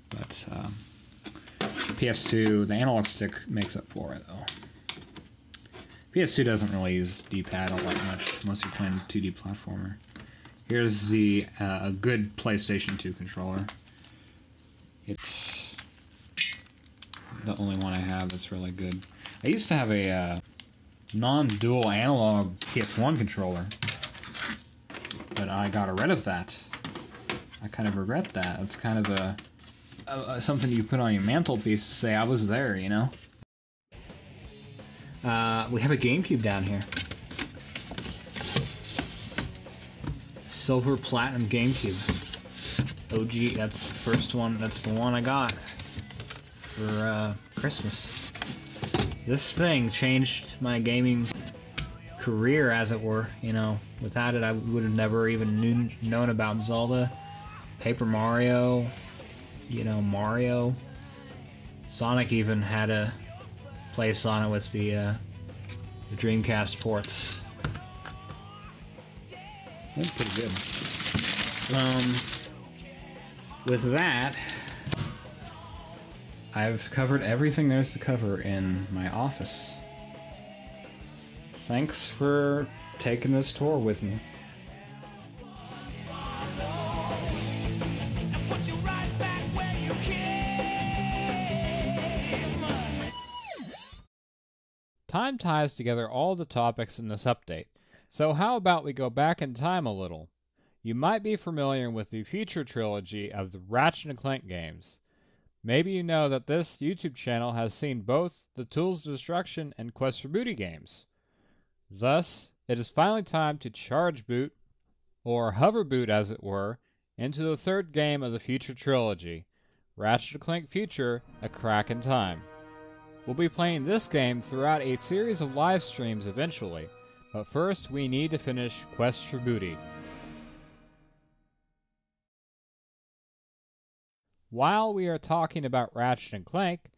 But the PS2, the analog stick makes up for it, though. PS2 doesn't really use D-pad all that much, unless you're playing a 2D platformer. Here's a good PlayStation 2 controller. It's the only one I have that's really good. I used to have a non-dual analog PS1 controller, but I got rid of that. I kind of regret that. It's kind of something you put on your mantelpiece to say I was there, you know? We have a GameCube down here. Silver Platinum GameCube. OG, that's the first one. That's the one I got for Christmas. This thing changed my gaming career, as it were. You know, without it, I would have never even known about Zelda, Paper Mario, you know, Mario. Sonic even had a place on it with the Dreamcast ports. That's pretty good. With that, I've covered everything there's to cover in my office. Thanks for taking this tour with me. Time ties together all the topics in this update, so how about we go back in time a little? You might be familiar with the future trilogy of the Ratchet & Clank games. Maybe you know that this YouTube channel has seen both the Tools of Destruction and Quest for Booty games. Thus, it is finally time to charge boot, or hover boot as it were, into the third game of the future trilogy, Ratchet & Clank Future: A Crack in Time. We'll be playing this game throughout a series of live streams eventually, but first we need to finish Quest for Booty. While we are talking about Ratchet & Clank,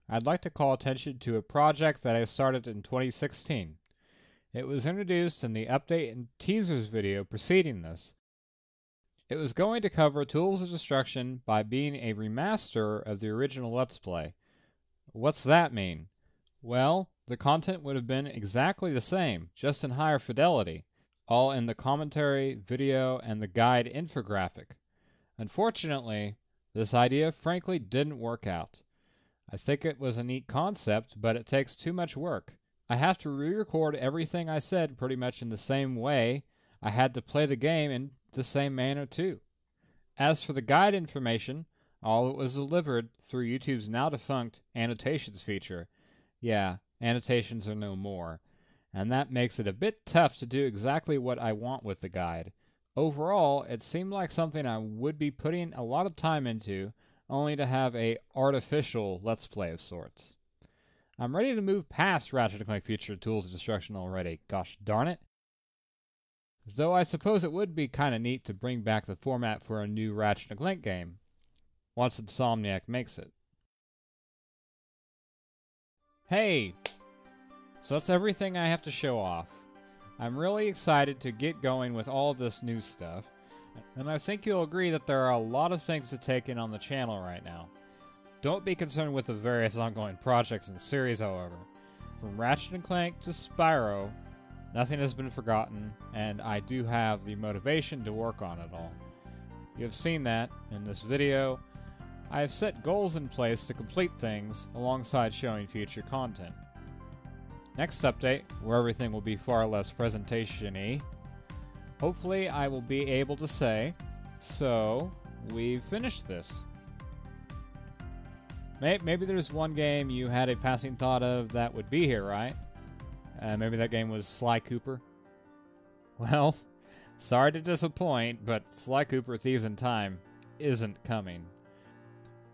I'd like to call attention to a project that I started in 2016. It was introduced in the update and teasers video preceding this. It was going to cover Tools of Destruction by being a remaster of the original Let's Play. What's that mean? Well, the content would have been exactly the same, just in higher fidelity, all in the commentary, video, and the guide infographic. Unfortunately, this idea frankly didn't work out. I think it was a neat concept, but it takes too much work. I have to re-record everything I said pretty much in the same way I had to play the game in the same manner too. As for the guide information, all it was delivered through YouTube's now-defunct annotations feature. Yeah, annotations are no more. And that makes it a bit tough to do exactly what I want with the guide. Overall, it seemed like something I would be putting a lot of time into, only to have a artificial Let's Play of sorts. I'm ready to move past Ratchet & Clank Future Tools of Destruction already, gosh darn it. Though I suppose it would be kinda neat to bring back the format for a new Ratchet & Clank game, once Insomniac makes it. Hey! So that's everything I have to show off. I'm really excited to get going with all this new stuff, and I think you'll agree that there are a lot of things to take in on the channel right now. Don't be concerned with the various ongoing projects and series, however. From Ratchet & Clank to Spyro, nothing has been forgotten, and I do have the motivation to work on it all. You have seen that in this video. I have set goals in place to complete things alongside showing future content. Next update, where everything will be far less presentation-y, hopefully I will be able to say, so, we've finished this. Maybe there's one game you had a passing thought of that would be here, right? Maybe that game was Sly Cooper? Well, sorry to disappoint, but Sly Cooper Thieves in Time isn't coming.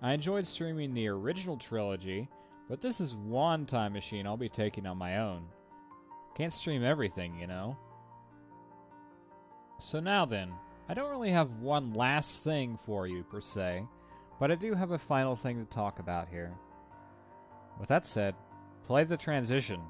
I enjoyed streaming the original trilogy, but this is one time machine I'll be taking on my own. Can't stream everything, you know? So now then, I don't really have one last thing for you, per se, but I do have a final thing to talk about here. With that said, play the transition.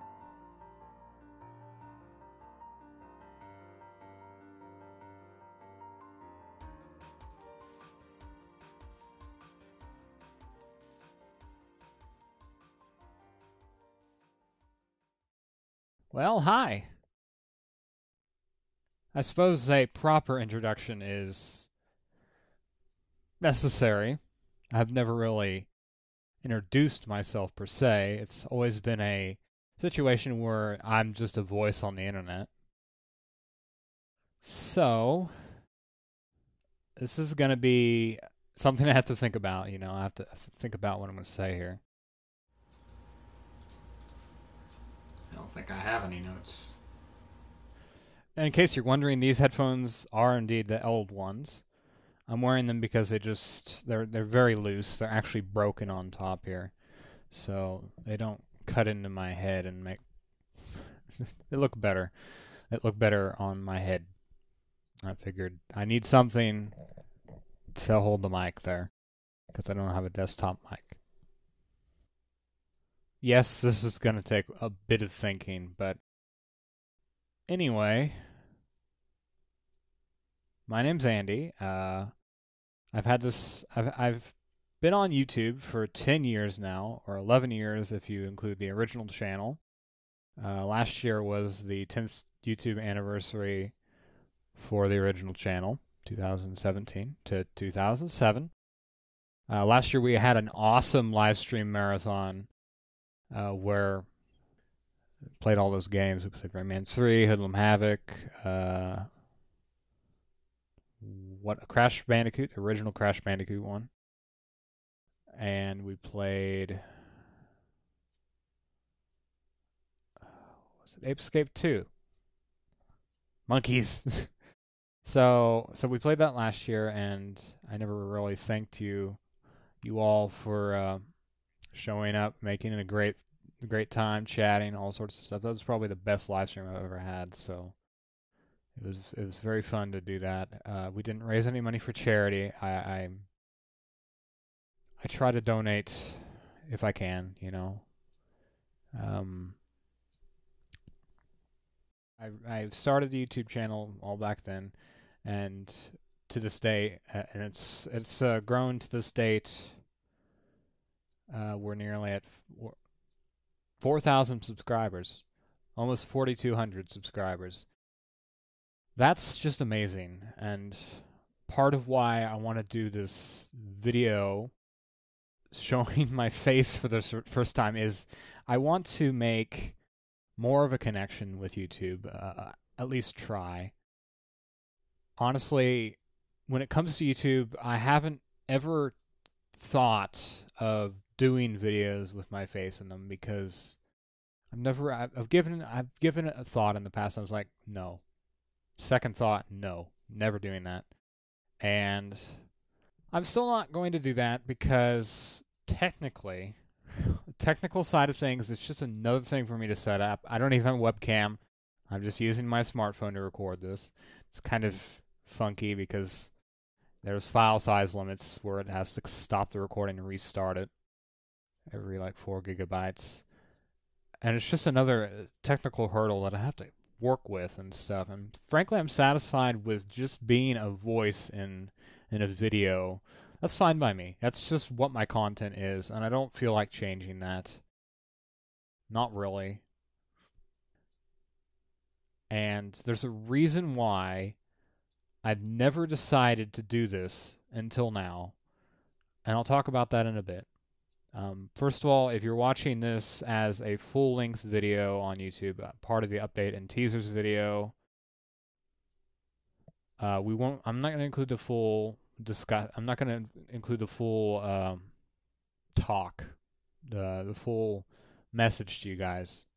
Well, hi. I suppose a proper introduction is necessary. I've never really introduced myself per se. It's always been a situation where I'm just a voice on the internet. So, this is going to be something I have to think about, you know. I have to think about what I'm going to say here. I don't think I have any notes. In case you're wondering, these headphones are indeed the old ones. I'm wearing them because they're very loose. They're actually broken on top here, so they don't cut into my head and make they look better. It look better on my head. I figured I need something to hold the mic there because I don't have a desktop mic. Yes, this is going to take a bit of thinking, but anyway, my name's Andy. I've been on YouTube for 10 years now, or 11 years if you include the original channel. Last year was the 10th YouTube anniversary for the original channel, 2017 to 2007. Last year we had an awesome live stream marathon where we played all those games. We played Rayman 3, Hoodlum Havoc, Crash Bandicoot, the original Crash Bandicoot one. And we played was it Ape Escape 2? Monkeys. So we played that last year, and I never really thanked you all for showing up, making it a great time, chatting, all sorts of stuff. That was probably the best live stream I've ever had. So it was very fun to do that. We didn't raise any money for charity. I try to donate if I can, you know. I started the YouTube channel all back then, and to this day, and it's grown to this date. We're nearly at 4,000 subscribers, almost 4,200 subscribers. That's just amazing, and part of why I want to do this video showing my face for the first time is I want to make more of a connection with YouTube, at least try. honestly, when it comes to YouTube, I haven't ever thought of doing videos with my face in them because I've given it a thought in the past. I was like, no. Second thought, no, never doing that. And I'm still not going to do that because technically, the technical side of things, it's just another thing for me to set up. I don't even have a webcam. I'm just using my smartphone to record this. It's kind of funky because there's file size limits where it has to stop the recording and restart it every like 4 gigabytes. And it's just another technical hurdle that I have to work with and stuff. And frankly, I'm satisfied with just being a voice in a video. That's fine by me. That's just what my content is, and I don't feel like changing that. Not really. And there's a reason why I've never decided to do this until now, and I'll talk about that in a bit. First of all, if you're watching this as a full-length video on YouTube, part of the update and teasers video, I'm not going to include the full I'm not going to include the full talk, the full message to you guys,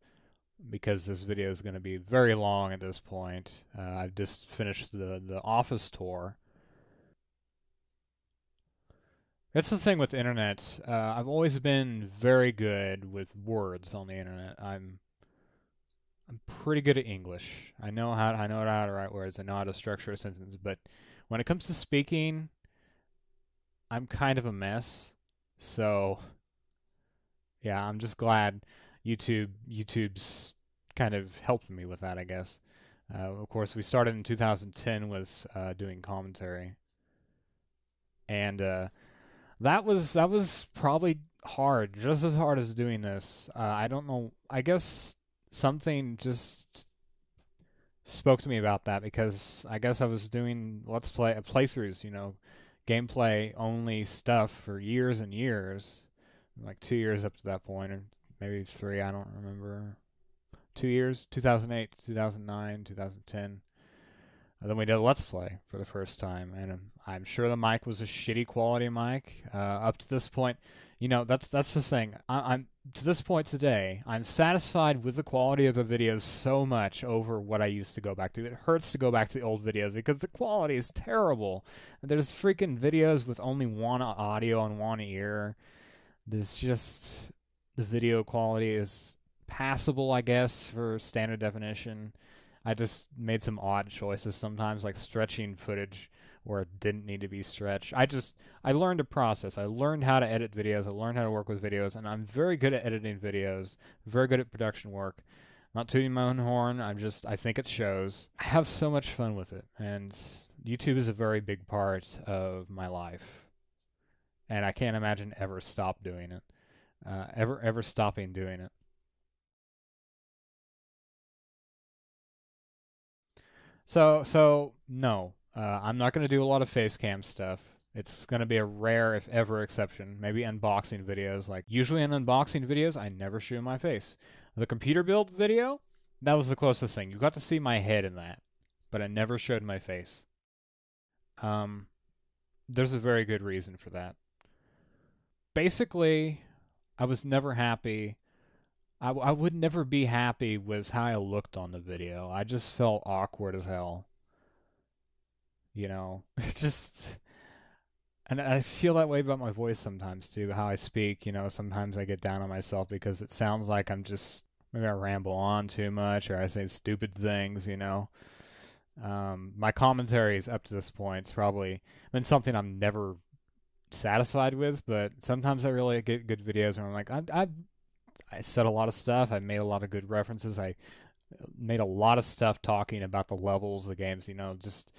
because this video is going to be very long at this point. I've just finished the office tour. That's the thing with the internet. I've always been very good with words on the internet. I'm pretty good at English. I know how to write words. I know how to structure a sentence. But when it comes to speaking, I'm kind of a mess. So yeah, I'm just glad YouTube's kind of helped me with that, I guess. Of course, we started in 2010 with doing commentary, and that was probably hard, just as hard as doing this. I don't know. I guess something just spoke to me about that because I guess I was doing playthroughs, gameplay only stuff for years and years, like 2 years up to that point, or maybe 3. I don't remember. 2 years, 2008, 2009, 2010. And then we did a Let's Play for the first time, and I'm sure the mic was a shitty quality mic. Up to this point, that's the thing. I'm to this point today, I'm satisfied with the quality of the videos so much over what I used to go back to. It hurts to go back to the old videos because the quality is terrible. There's freaking videos with only one audio and one ear. There's just, the video quality is passable, I guess, for standard definition. I just made some odd choices sometimes, like stretching footage where it didn't need to be stretched. I learned a process. I learned how to edit videos. I learned how to work with videos, and I'm very good at editing videos, very good at production work. Not tooting my own horn, I think it shows. I have so much fun with it, and YouTube is a very big part of my life. And I can't imagine ever stop doing it. Ever stopping doing it. So no, I'm not going to do a lot of face cam stuff. It's going to be a rare, if ever, exception. Maybe unboxing videos. Like, usually in unboxing videos, I never show my face. The computer build video, that was the closest thing. You got to see my head in that, but I never showed my face. There's a very good reason for that. Basically, I was never happy. I would never be happy with how I looked on the video. I just felt awkward as hell. Just... And I feel that way about my voice sometimes, too, how I speak. Sometimes I get down on myself because it sounds like I'm just... Maybe I ramble on too much, or I say stupid things, My commentaries up to this point has probably been something I'm never satisfied with, but sometimes I really get good videos where I'm like, I said a lot of stuff. I made a lot of good references. I made a lot of stuff talking about the levels, the games, just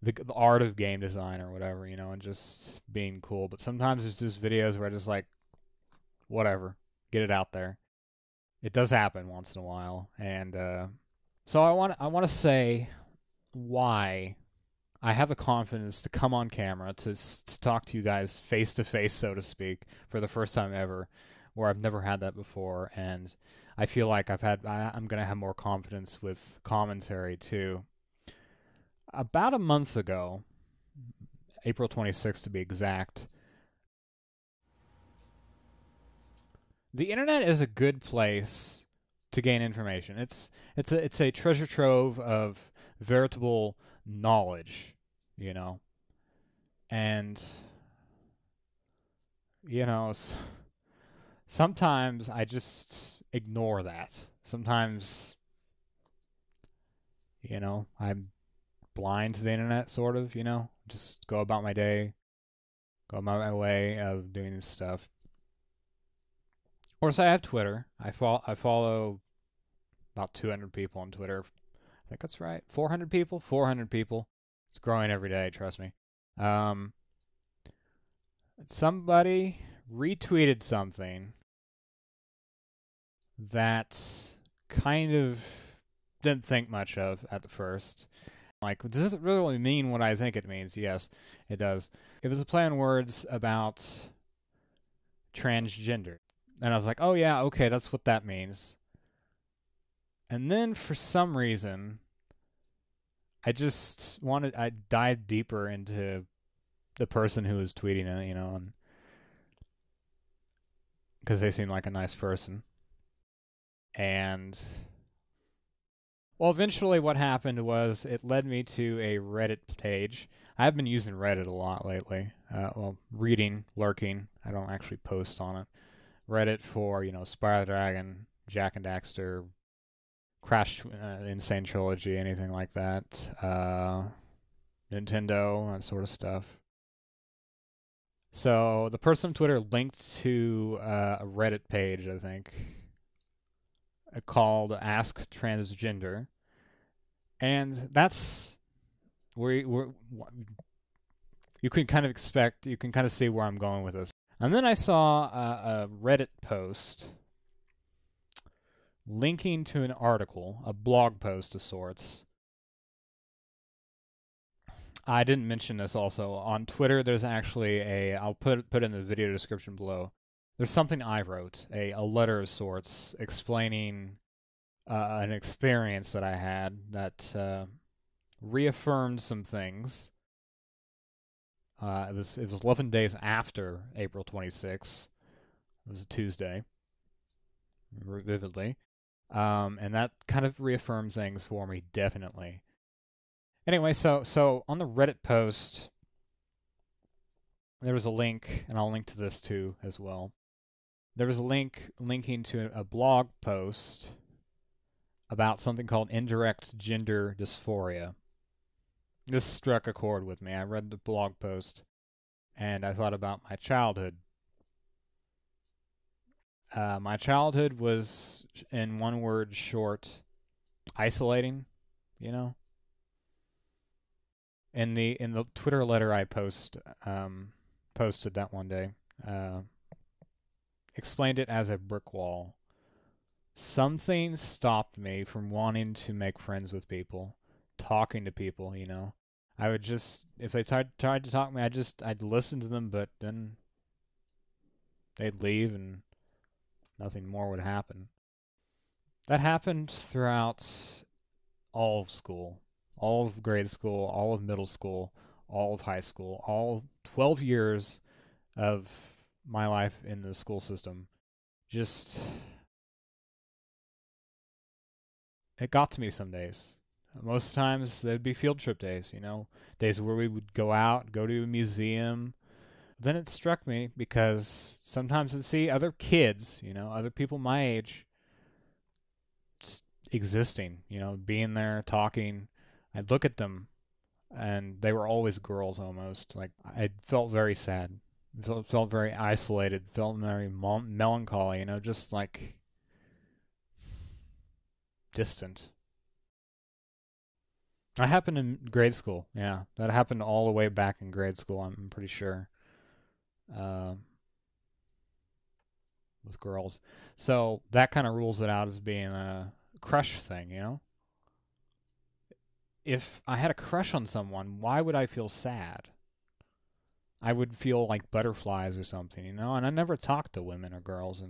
the art of game design or whatever, and just being cool. But sometimes it's just videos where I just like, whatever, get it out there. It does happen once in a while, and so I want to say why I have the confidence to come on camera to talk to you guys face to face, so to speak, for the first time ever, where I've never had that before, and I feel like I'm going to have more confidence with commentary too. About a month ago, April 26th to be exact, the internet is a good place to gain information. It's a treasure trove of veritable knowledge, you know. And you know, sometimes I just ignore that. Sometimes, you know, I'm blind to the internet, sort of, you know, just go about my day, go about my way of doing stuff. Of course, I have Twitter. I follow about 200 people on Twitter. I think that's right. 400 people? 400 people. It's growing every day, trust me. Somebody retweeted something that kind of didn't think much of at the first. Like, does it really mean what I think it means? Yes, it does. It was a play on words about transgender. And I was like, oh yeah, okay, that's what that means. And then for some reason, I dived deeper into the person who was tweeting it, you know, and because they seemed like a nice person. And well, eventually what happened was it led me to a Reddit page. I've been using Reddit a lot lately. Reading, lurking. I don't actually post on it. Reddit for, you know, Spyro the Dragon, Jak and Daxter, Crash Insane Trilogy, anything like that. Nintendo, that sort of stuff. So the person on Twitter linked to a Reddit page, I think, called Ask Transgender. And that's where you can kind of see where I'm going with this. And then I saw a Reddit post linking to an article, a blog post of sorts. I didn't mention this also. On Twitter, there's actually I'll put in the video description below. There's something I wrote, a letter of sorts, explaining an experience that I had that reaffirmed some things. It was 11 days after April 26th. It was a Tuesday, vividly. And that kind of reaffirmed things for me, definitely. Anyway, so on the Reddit post, there was a link, and I'll link to this too as well. There was a link linking to a blog post about something called indirect gender dysphoria. This struck a chord with me. I read the blog post, and I thought about my childhood. My childhood was, in one word short, isolating, you know? In the Twitter letter I posted that one day, explained it as a brick wall. Something stopped me from wanting to make friends with people, talking to people, you know. I would just, if they tried to talk to me, I'd listen to them, but then they'd leave and nothing more would happen. That happened throughout all of school. All of grade school, all of middle school, all of high school, all 12 years of my life in the school system. Just, it got to me some days. Most times, there'd be field trip days, you know, days where we would go out, go to a museum. Then it struck me because sometimes I'd see other kids, you know, other people my age, just existing, you know, being there, talking. I'd look at them, and they were always girls almost. Like, I felt very sad. Felt very isolated. Felt very melancholy, you know, just like distant. That happened in grade school, yeah. That happened all the way back in grade school, I'm pretty sure. With girls. So that kind of rules it out as being a crush thing, you know? If I had a crush on someone, why would I feel sad? I would feel like butterflies or something, you know? And I never talked to women or girls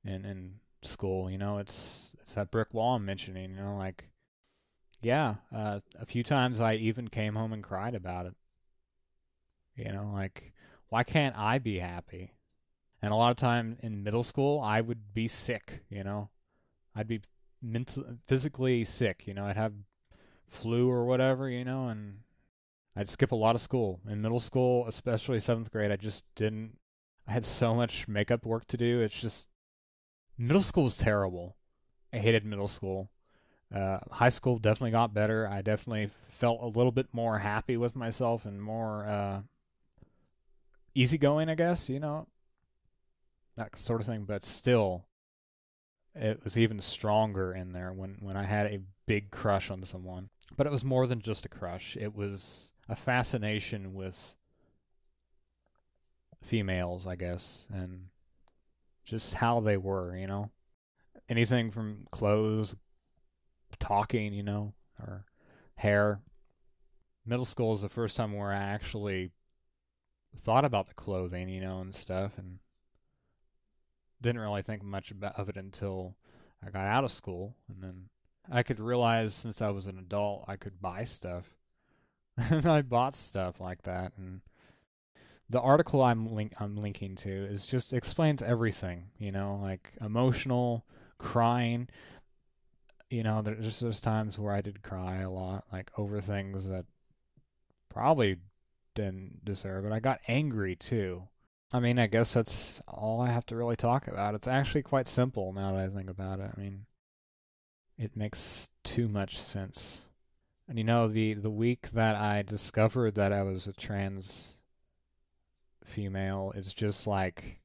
in school, you know? It's that brick wall I'm mentioning, you know? Like, yeah, a few times I even came home and cried about it. You know, like, why can't I be happy? And a lot of time in middle school, I would be sick, you know. I'd be physically sick, you know. I'd have flu or whatever, you know, and I'd skip a lot of school. In middle school, especially 7th grade, I just didn't. I had so much makeup work to do. It's just, middle school was terrible. I hated middle school. High school definitely got better. I definitely felt a little bit more happy with myself and more easygoing, I guess, you know, that sort of thing. But still, it was even stronger in there when I had a big crush on someone. But it was more than just a crush. It was a fascination with females, I guess, and just how they were, you know. Anything from clothes, talking, you know, or hair. Middle school is the first time where I actually thought about the clothing, you know, and stuff, and didn't really think much of it until I got out of school, and then I could realize since I was an adult, I could buy stuff. And I bought stuff like that, and the article I'm linking to is just explains everything, you know, like emotional, crying. You know, there's just those times where I did cry a lot, like over things that probably didn't deserve it. I got angry too. I mean, I guess that's all I have to really talk about. It's actually quite simple now that I think about it. I mean, it makes too much sense. And you know, the week that I discovered that I was a trans female is just like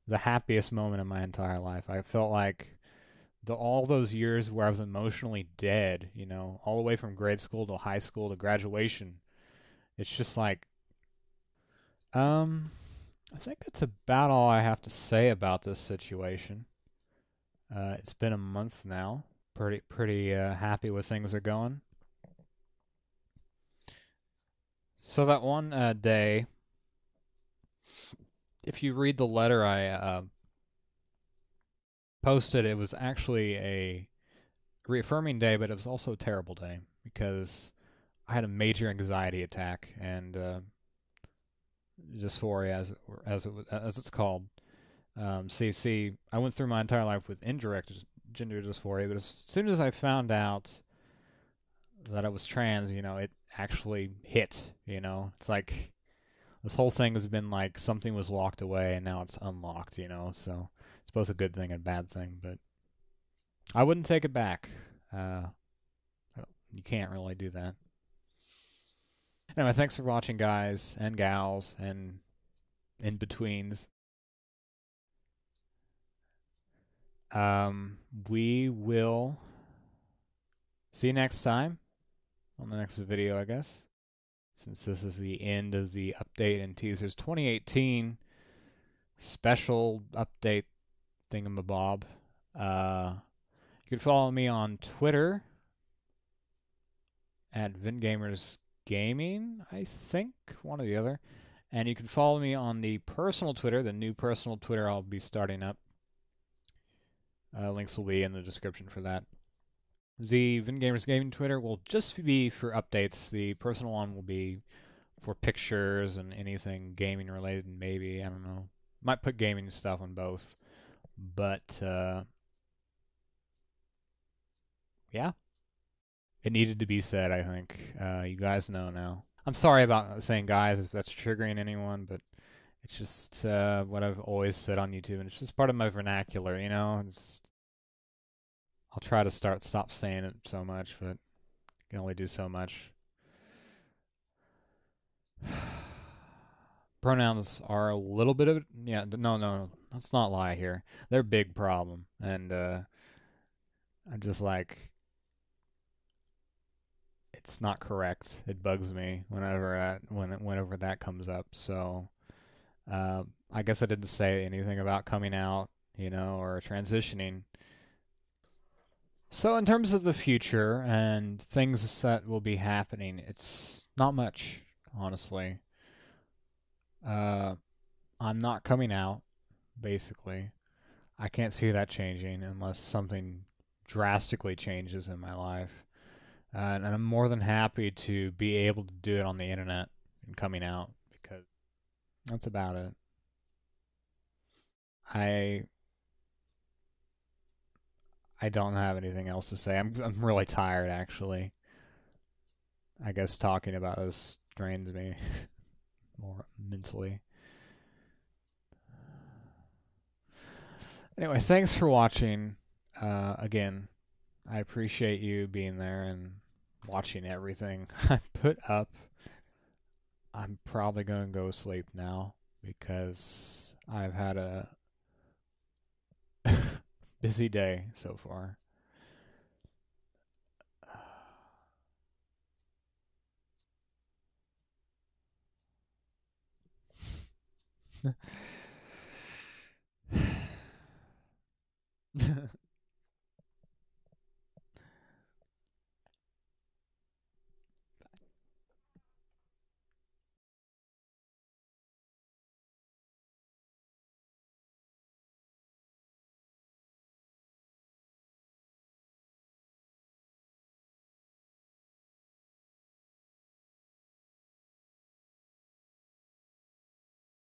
the happiest moment of my entire life. I felt like all those years where I was emotionally dead, you know, all the way from grade school to high school to graduation. It's just like, I think that's about all I have to say about this situation. It's been a month now. Pretty happy with things are going. So that one day, if you read the letter I posted, it was actually a reaffirming day, but it was also a terrible day because I had a major anxiety attack and dysphoria, as it's called. See, I went through my entire life with indirect gender dysphoria, but as soon as I found out that I was trans, you know, it actually hit. You know, it's like this whole thing has been like something was locked away and now it's unlocked. You know, so it's both a good thing and a bad thing, but I wouldn't take it back. You can't really do that. Anyway, thanks for watching, guys and gals and in-betweens. We will see you next time on the next video, I guess, since this is the end of the update and Teasers 2018 special update thingamabob. You can follow me on Twitter at vingamersgaming, I think, one or the other. And you can follow me on the personal Twitter, the new personal Twitter I'll be starting up. Links will be in the description for that. The Vingamers Gaming Twitter will just be for updates. The personal one will be for pictures and anything gaming related, maybe, I don't know. Might put gaming stuff on both. But, yeah. It needed to be said, I think. You guys know now. I'm sorry about saying guys if that's triggering anyone, but it's just what I've always said on YouTube, and it's just part of my vernacular, you know? I'll try to stop saying it so much, but I can only do so much. Pronouns are a little bit of, yeah, no, let's not lie here. They're a big problem, and I'm just like, it's not correct. It bugs me whenever that comes up. So I guess I didn't say anything about coming out, you know, or transitioning. So in terms of the future and things that will be happening, it's not much, honestly. I'm not coming out, basically. I can't see that changing unless something drastically changes in my life. And I'm more than happy to be able to do it on the internet and coming out, because that's about it. I don't have anything else to say. I'm really tired, actually. I guess talking about this drains me more mentally. Anyway, thanks for watching. Again, I appreciate you being there and watching everything I put up. I'm probably going to go sleep now because I've had a busy day so far.